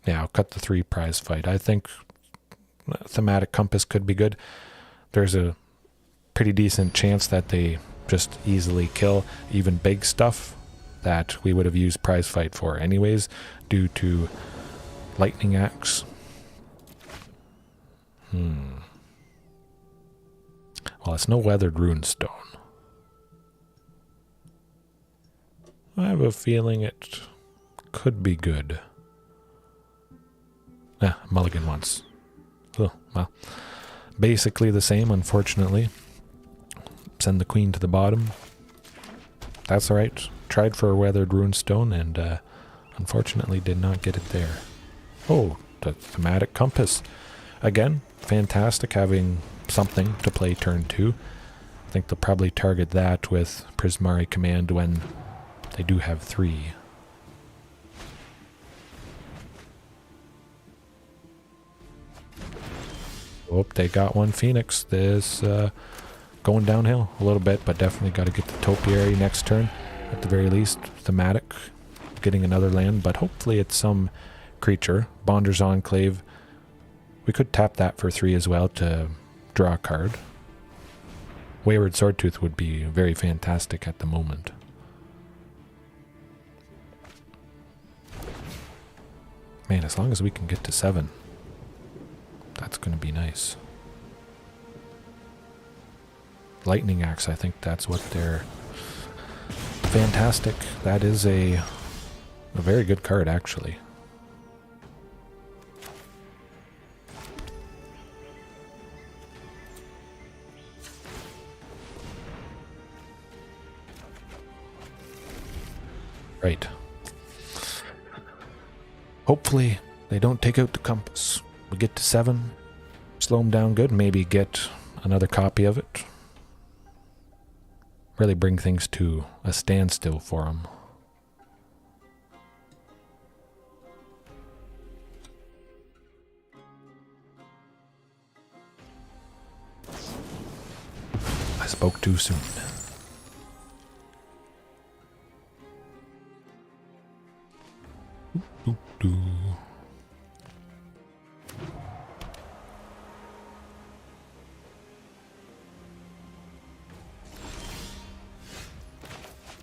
Yeah, I'll cut the 3 prize fight. I think Thematic Compass could be good. There's a pretty decent chance that they just easily kill even big stuff that we would have used prize fight for anyways, due to Lightning Axe. Well, it's no Weathered Runestone. I have a feeling it could be good. Mulligan once. Oh, well, basically the same, unfortunately. Send the queen to the bottom. That's alright. Tried for a Weathered Runestone and unfortunately did not get it there. Oh, the Thematic Compass. Again, fantastic having something to play turn 2. I think they'll probably target that with Prismari Command when they do have 3. Oh, they got one Phoenix. This going downhill a little bit, but definitely got to get the Topiary next turn. At the very least, thematic, getting another land, but hopefully it's some creature. Bonders Enclave. We could tap that for 3 as well to draw a card. Wayward Swordtooth would be very fantastic at the moment. Man, as long as we can get to 7, that's going to be nice. Lightning Axe, I think that's what they're... Fantastic. That is a very good card, actually. Right. Hopefully they don't take out the compass. We get to 7, slow them down good, maybe get another copy of it. Really bring things to a standstill for them. I spoke too soon.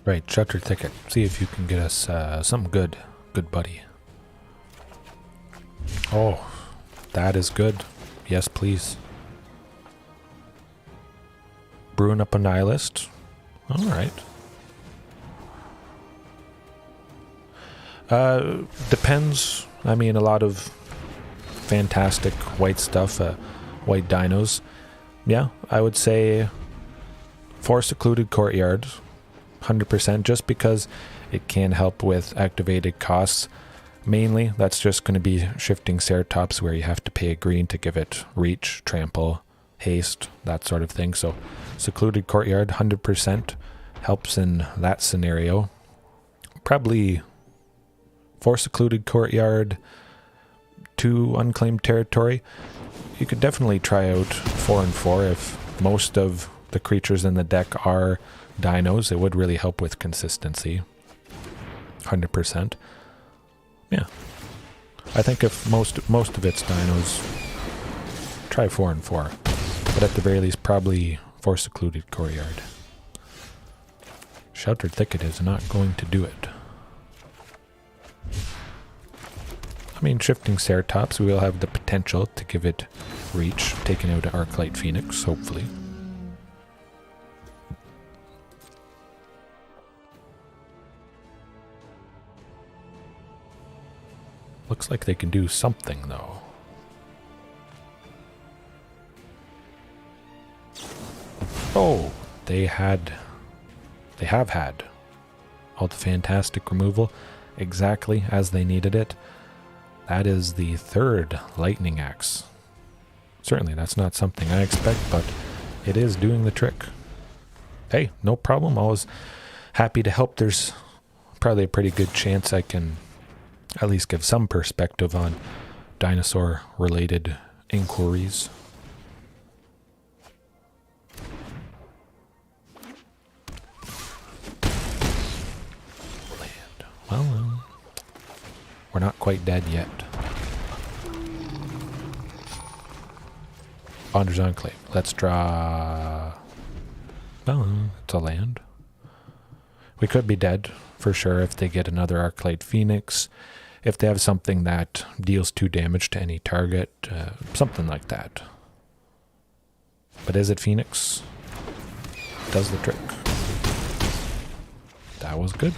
Right, Sheltered Thicket. See if you can get us something good. Good buddy. Oh, that is good. Yes, please. Brewing up a Nihilist. Alright. Depends. I mean, a lot of fantastic white stuff. White dinos. Yeah, I would say 4 Secluded Courtyard. 100%, just because it can help with activated costs. Mainly, that's just going to be Shifting Ceratops, where you have to pay a green to give it reach, trample, haste, that sort of thing. So, Secluded Courtyard, 100% helps in that scenario. Probably 4 Secluded Courtyard, 2 Unclaimed Territory. You could definitely try out 4 and 4 if most of the creatures in the deck are dinos. It would really help with consistency. 100%. Yeah. I think if most of it's dinos, try 4 and 4. But at the very least, probably 4 Secluded Courtyard. Sheltered Thicket is not going to do it. I mean, Shifting Ceratops will have the potential to give it reach, taking out Arclight Phoenix, hopefully. Looks like they can do something, though. Oh, they have had all the fantastic removal exactly as they needed it. That is the 3rd Lightning Axe. Certainly, that's not something I expect, but it is doing the trick. Hey, no problem. Always happy to help. There's probably a pretty good chance I can at least give some perspective on dinosaur-related inquiries. Land. Well, we're not quite dead yet. Bonders Enclave. Let's draw... Well, it's a land. We could be dead, for sure, if they get another Arclight Phoenix. If they have something that deals 2 damage to any target, something like that. But is it Phoenix? Does the trick. That was good.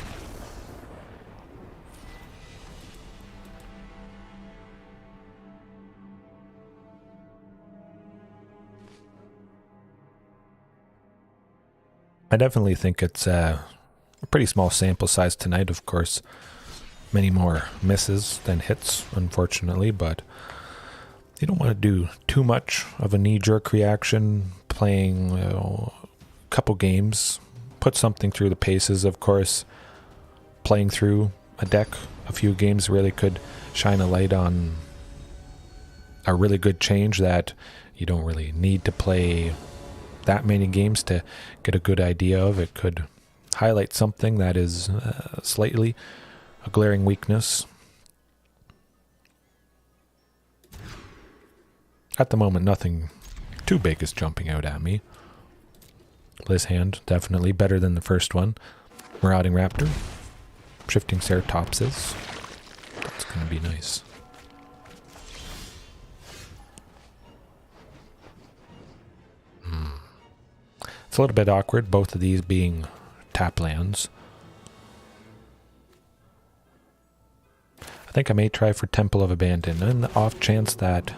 I definitely think it's a pretty small sample size tonight, of course. Many more misses than hits, unfortunately, but you don't want to do too much of a knee-jerk reaction playing a couple games. Put something through the paces, of course. Playing through a deck a few games really could shine a light on a really good change that you don't really need to play that many games to get a good idea of. It could highlight something that is slightly a glaring weakness. At the moment, nothing too big is jumping out at me. This hand, definitely better than the first one. Marauding Raptor. Shifting Ceratops is. That's going to be nice. It's a little bit awkward, both of these being tap lands. I think I may try for Temple of Abandon, and the off chance that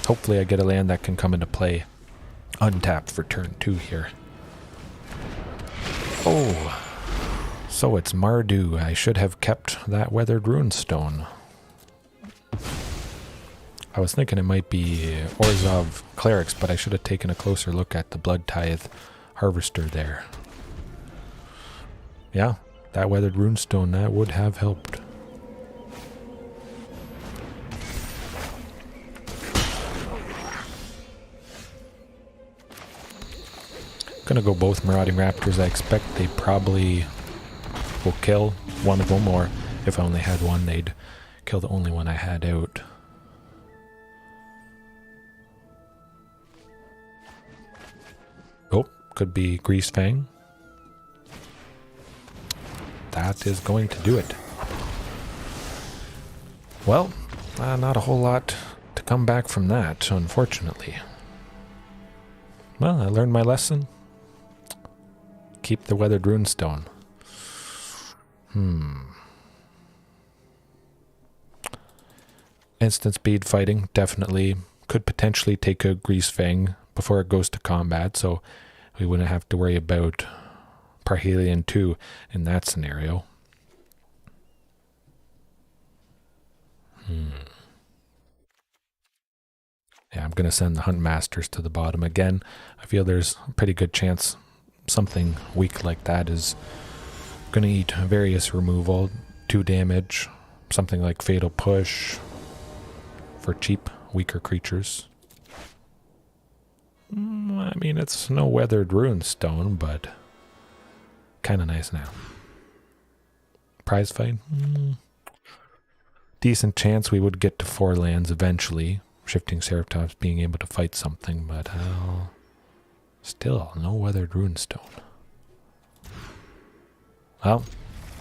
hopefully I get a land that can come into play untapped for turn 2 here. Oh, so it's Mardu. I should have kept that Weathered Runestone. I was thinking it might be Orzhov Clerics, but I should have taken a closer look at the Blood Tithe Harvester there. Yeah, that Weathered Runestone, that would have helped. Gonna go both Marauding Raptors. I expect they probably will kill one of them, or if I only had one, they'd kill the only one I had out. Oh, could be Grease Fang. That is going to do it. Well, not a whole lot to come back from that, unfortunately. Well, I learned my lesson. Keep the Weathered Runestone. Instant speed fighting, definitely. Could potentially take a Grease Fang before it goes to combat, so we wouldn't have to worry about Parhelion 2 in that scenario. Yeah, I'm going to send the Huntmasters to the bottom again. I feel there's a pretty good chance something weak like that is going to eat various removal, 2 damage, something like Fatal Push for cheap, weaker creatures. I mean, it's no Weathered Runestone, but kind of nice now. Prize fight? Decent chance we would get to 4 lands eventually. Shifting Ceratops being able to fight something, but still, no Weathered Runestone. Well,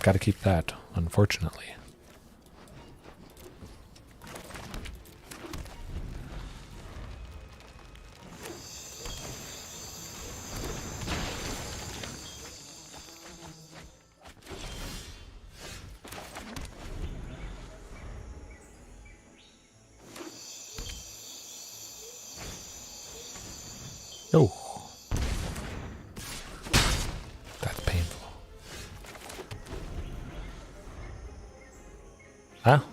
gotta keep that, unfortunately. Oh, that's painful.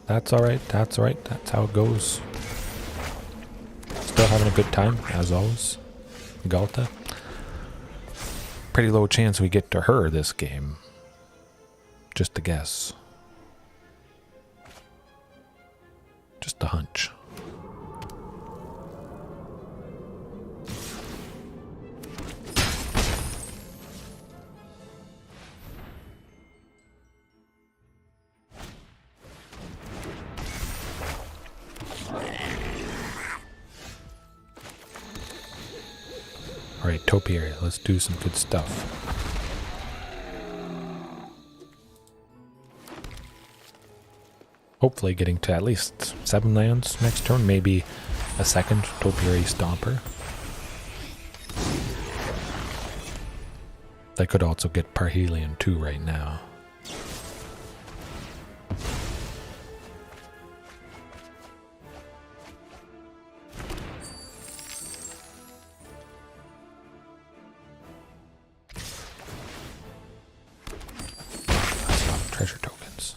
That's alright, that's alright, that's how it goes. Still having a good time, as always. Ghalta. Pretty low chance we get to her this game. Just a guess. Just a hunch. Alright, Topiary, let's do some good stuff. Hopefully getting to at least 7 lands next turn, maybe a second Topiary Stomper. They could also get Parhelion 2 right now. Treasure tokens.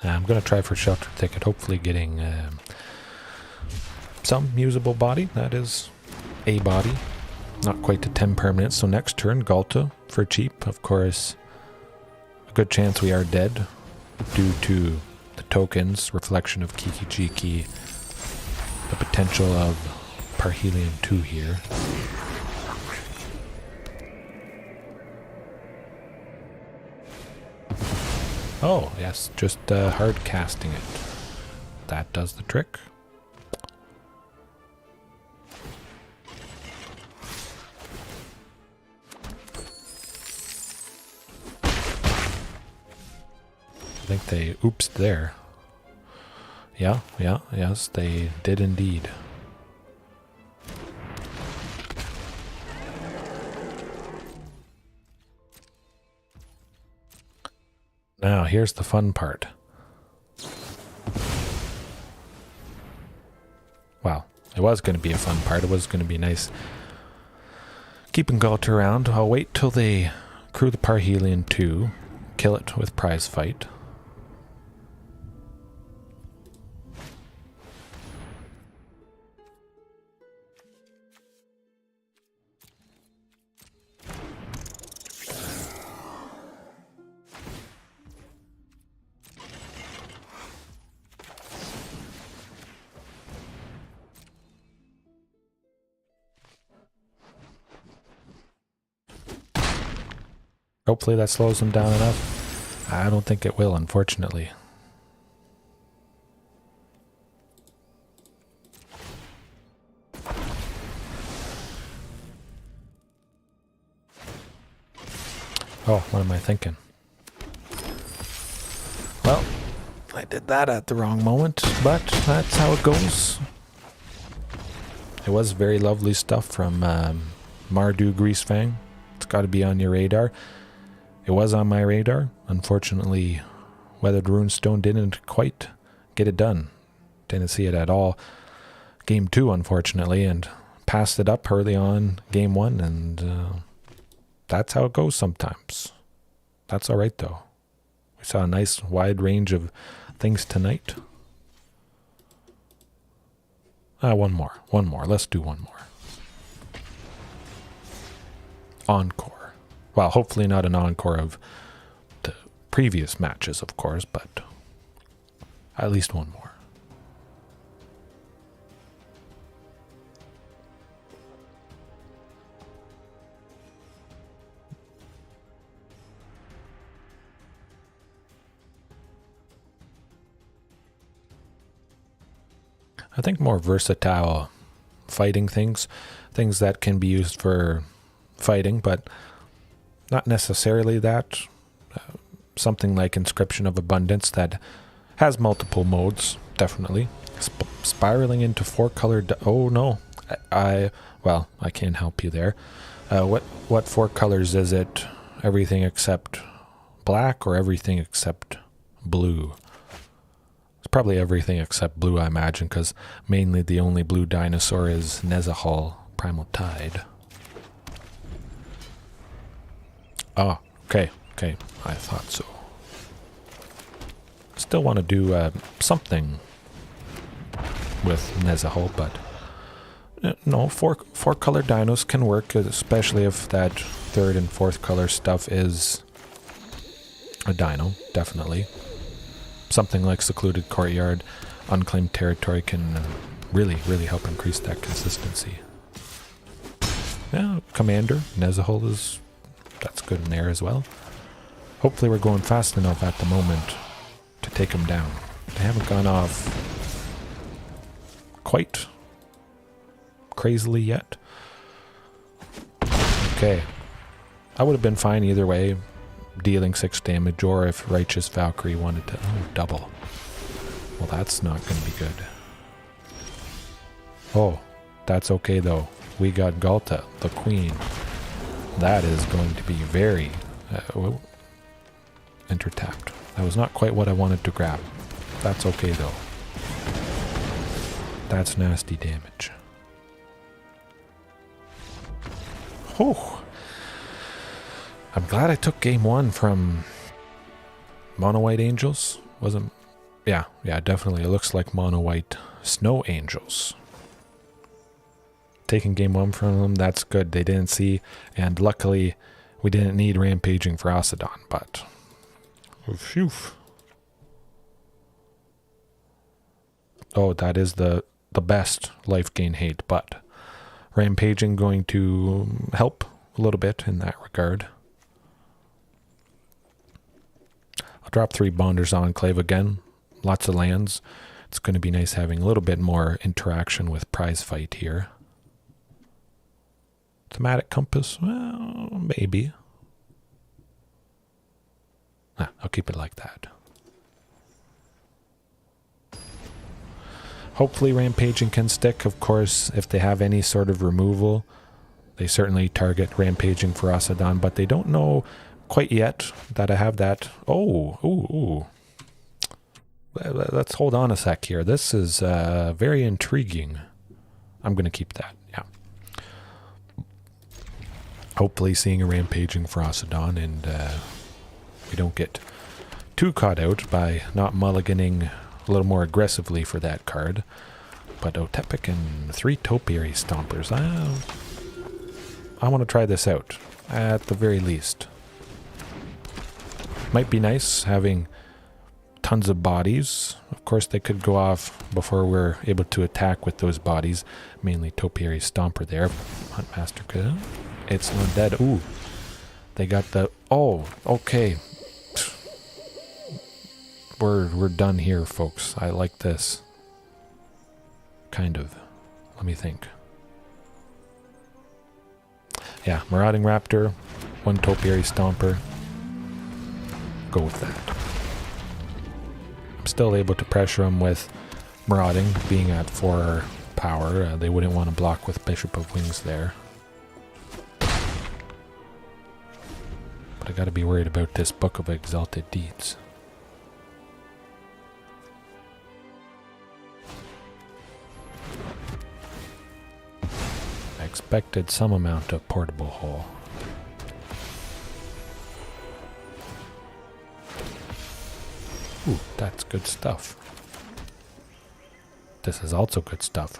I'm going to try for Sheltered Thicket, hopefully getting some usable body. That is a body. Not quite to 10 permanents. So next turn, Ghalta for cheap. Of course, a good chance we are dead. due to the tokens, reflection of Kiki-Jiki, the potential of Parhelion 2 here. Oh, yes, just hard casting it. That does the trick. I think they oopsed there. Yes, they did indeed. Now, here's the fun part. Well, it was going to be a fun part. It was going to be nice keeping Ghalta around. I'll wait till they crew the Parhelion 2, kill it with prize fight. Hopefully that slows them down enough. I don't think it will, unfortunately. Oh, what am I thinking? Well, I did that at the wrong moment, but that's how it goes. It was very lovely stuff from Mardu Greasefang. It's got to be on your radar. It was on my radar. Unfortunately, Weathered Runestone didn't quite get it done. Didn't see it at all. Game 2, unfortunately, and passed it up early on Game 1, and that's how it goes sometimes. That's all right, though. We saw a nice wide range of things tonight. One more. Let's do one more. Encore. Well, hopefully not an encore of the previous matches, of course, but at least one more. I think more versatile fighting things that can be used for fighting, but not necessarily that. Something like Inscription of Abundance that has multiple modes, definitely. Spiraling into 4-colored... Oh, no. Well, I can't help you there. What 4 colors is it? Everything except black or everything except blue? It's probably everything except blue, I imagine, because mainly the only blue dinosaur is Nezahal Primal Tide. Oh, okay. I thought so. Still want to do something with Nezahal, but no, four color dinos can work, especially if that 3rd and 4th color stuff is a dino, definitely. Something like Secluded Courtyard, Unclaimed Territory can really help increase that consistency. Yeah, Commander, Nezahal that's good in there as well. Hopefully we're going fast enough at the moment to take them down. They haven't gone off quite crazily yet. Okay. I would have been fine either way, dealing 6 damage, or if Righteous Valkyrie wanted to... Oh, double. Well, that's not going to be good. Oh, that's okay though. We got Ghalta, the queen. That is going to be very... intertapped. That was not quite what I wanted to grab. That's okay though. That's nasty damage. Oh, I'm glad I took game 1 from Mono White Angels. Wasn't... Yeah, definitely. It looks like Mono White Snow Angels. Taking game 1 from them, that's good. They didn't see, and luckily we didn't need Rampaging for Ocedon, but... Phew. Oh, that is the best life gain hate, but rampaging going to help a little bit in that regard. I'll drop 3 Bonders Enclave again. Lots of lands. It's going to be nice having a little bit more interaction with prize fight here. Thematic compass? Well, maybe. I'll keep it like that. Hopefully rampaging can stick. Of course, if they have any sort of removal, they certainly target rampaging for Asadon, but they don't know quite yet that I have that. Oh, ooh. Let's hold on a sec here. This is very intriguing. I'm going to keep that, yeah. Hopefully seeing a rampaging for Asadon, and we don't get too caught out by not mulliganing a little more aggressively for that card. But Otepec and 3 Topiary Stompers. I want to try this out, at the very least. Might be nice having tons of bodies. Of course, they could go off before we're able to attack with those bodies. Mainly Topiary Stomper there. Huntmaster could. It's not dead. Ooh. They got the... Oh, okay. We're done here, folks. I like this. Kind of. Let me think. Yeah, Marauding Raptor, 1 Topiary Stomper. Go with that. I'm still able to pressure them with Marauding, being at 4 power. They wouldn't want to block with Bishop of Wings there. But I gotta be worried about this Book of Exalted Deeds. I expected some amount of portable hull. Ooh, that's good stuff. This is also good stuff.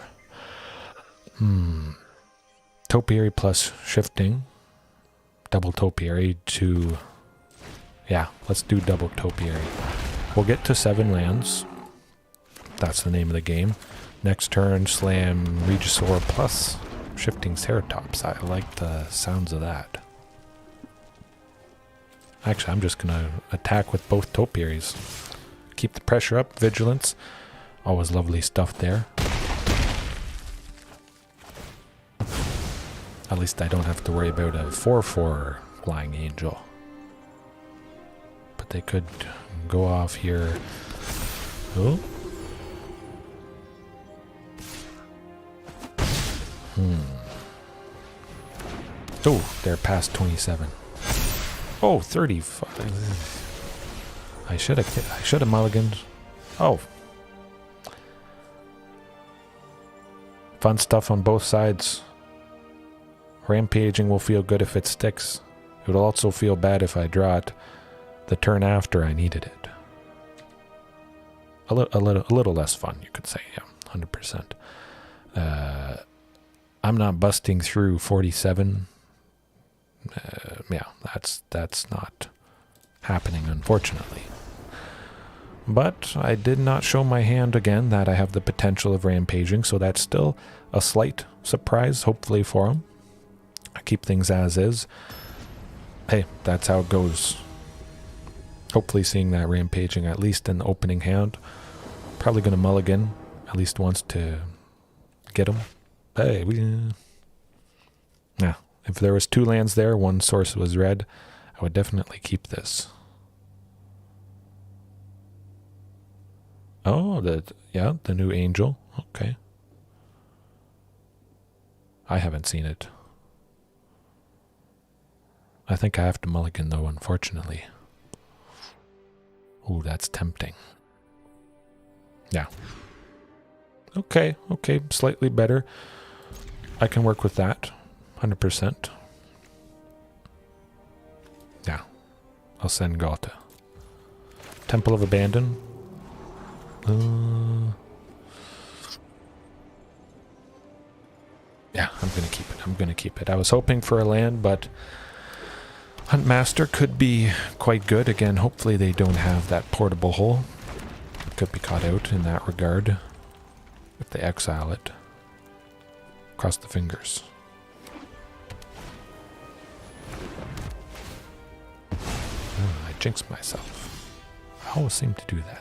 Topiary plus shifting. Double Topiary to... Yeah, let's do double Topiary. We'll get to 7 lands. That's the name of the game. Next turn, slam Regisaur plus Shifting Ceratops. I like the sounds of that. Actually, I'm just going to attack with both Topiaries. Keep the pressure up. Vigilance. Always lovely stuff there. At least I don't have to worry about a 4/4 Flying Angel. But they could go off here. Oh. Oh, they're past 27. Oh, 35. I should have mulliganed. Oh. Fun stuff on both sides. Rampaging will feel good if it sticks. It will also feel bad if I draw it the turn after I needed it. A little less fun, you could say. Yeah, 100%. I'm not busting through 47. Yeah, that's not happening, unfortunately. But I did not show my hand again that I have the potential of rampaging, so that's still a slight surprise, hopefully, for him. I keep things as is. Hey, that's how it goes. Hopefully seeing that rampaging, at least in the opening hand. Probably going to mulligan at least once to get him. Hey, yeah. If there was 2 lands there, 1 source was red, I would definitely keep this. Oh, the new angel. Okay. I haven't seen it. I think I have to mulligan though, unfortunately. Ooh, that's tempting. Yeah. Okay, slightly better. I can work with that. 100%. Yeah. I'll send Ghalta. Temple of Abandon. Yeah, I'm gonna keep it. I was hoping for a land, but Huntmaster could be quite good. Again, hopefully they don't have that portable hull. Could be caught out in that regard. if they exile it. Cross the fingers. Oh, I jinxed myself. I always seem to do that.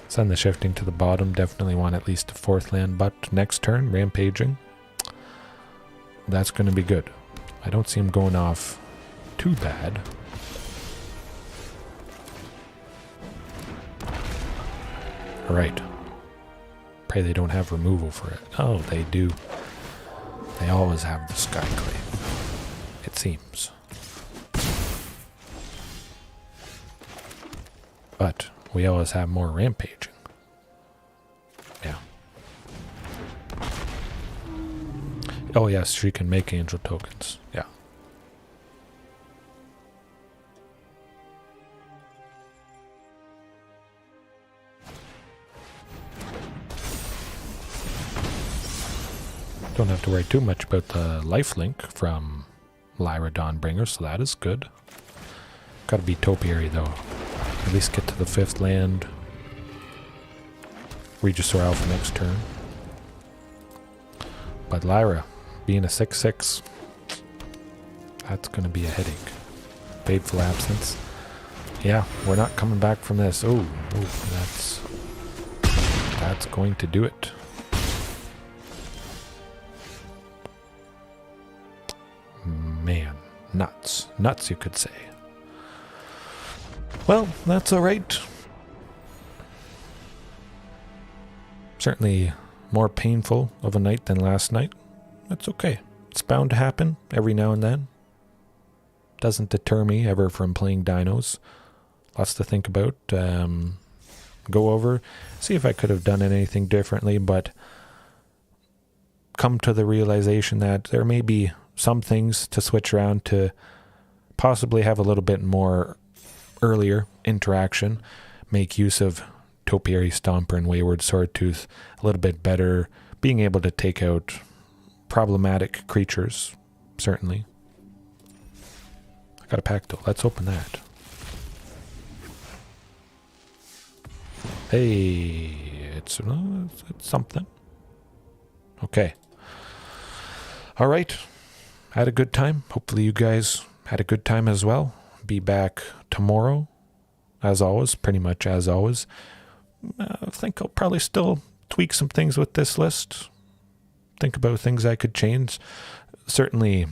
Send the shifting to the bottom. Definitely want at least a 4th land, but next turn, rampaging. That's going to be good. I don't see him going off too bad. Alright. Pray they don't have removal for it. Oh, they do. They always have the Skyclave, it seems. But we always have more rampaging. Yeah. Oh yes, she can make angel tokens. Yeah. Don't have to worry too much about the lifelink from Lyra Dawnbringer, so that is good. Gotta be Topiary though. At least get to the 5th land. Regisaur Alpha next turn. But Lyra, being a 6/6, that's gonna be a headache. Fateful Absence. Yeah, we're not coming back from this. Oh, that's going to do it. Man, nuts. Nuts, you could say. Well, that's alright. Certainly more painful of a night than last night. That's okay. It's bound to happen every now and then. Doesn't deter me ever from playing dinos. Lots to think about. Go over. See if I could have done anything differently, but come to the realization that there may be some things to switch around to possibly have a little bit more earlier interaction, make use of Topiary Stomper and Wayward Swordtooth a little bit better, being able to take out problematic creatures, certainly. I got a pack though, let's open that. Hey, it's something. Okay. All right. Had a good time. Hopefully you guys had a good time as well. Be back tomorrow, as always, pretty much as always. I think I'll probably still tweak some things with this list. Think about things I could change. Certainly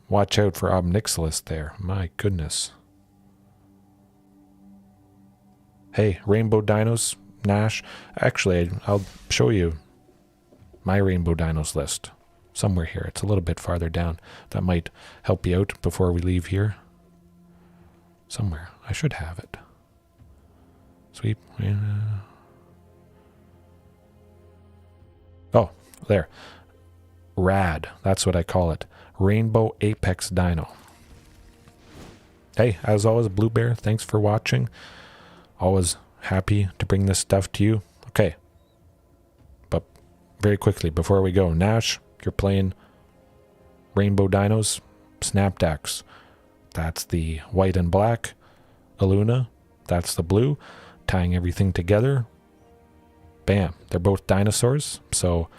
watch out for Obnixilis there. My goodness. Hey, Rainbow Dinos, Nash. Actually, I'll show you my Rainbow Dinos list. Somewhere here. It's a little bit farther down. That might help you out before we leave here. Somewhere. I should have it. Sweep. Oh, there. Rad. That's what I call it. Rainbow Apex Dino. Hey, as always, Blue Bear, thanks for watching. Always happy to bring this stuff to you. Okay. But very quickly, before we go, Nash, you're playing Rainbow Dinos, Snapdax. That's the white and black. Aluna, that's the blue. Tying everything together. Bam. They're both dinosaurs. So,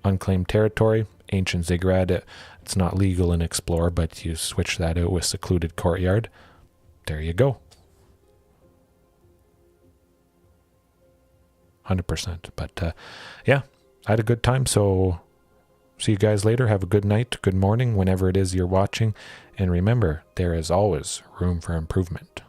unclaimed territory, ancient ziggurat. It's not legal in Explore, but you switch that out with secluded courtyard. There you go. 100%. But, yeah, I had a good time, so see you guys later. Have a good night, good morning, whenever it is you're watching. And remember, there is always room for improvement.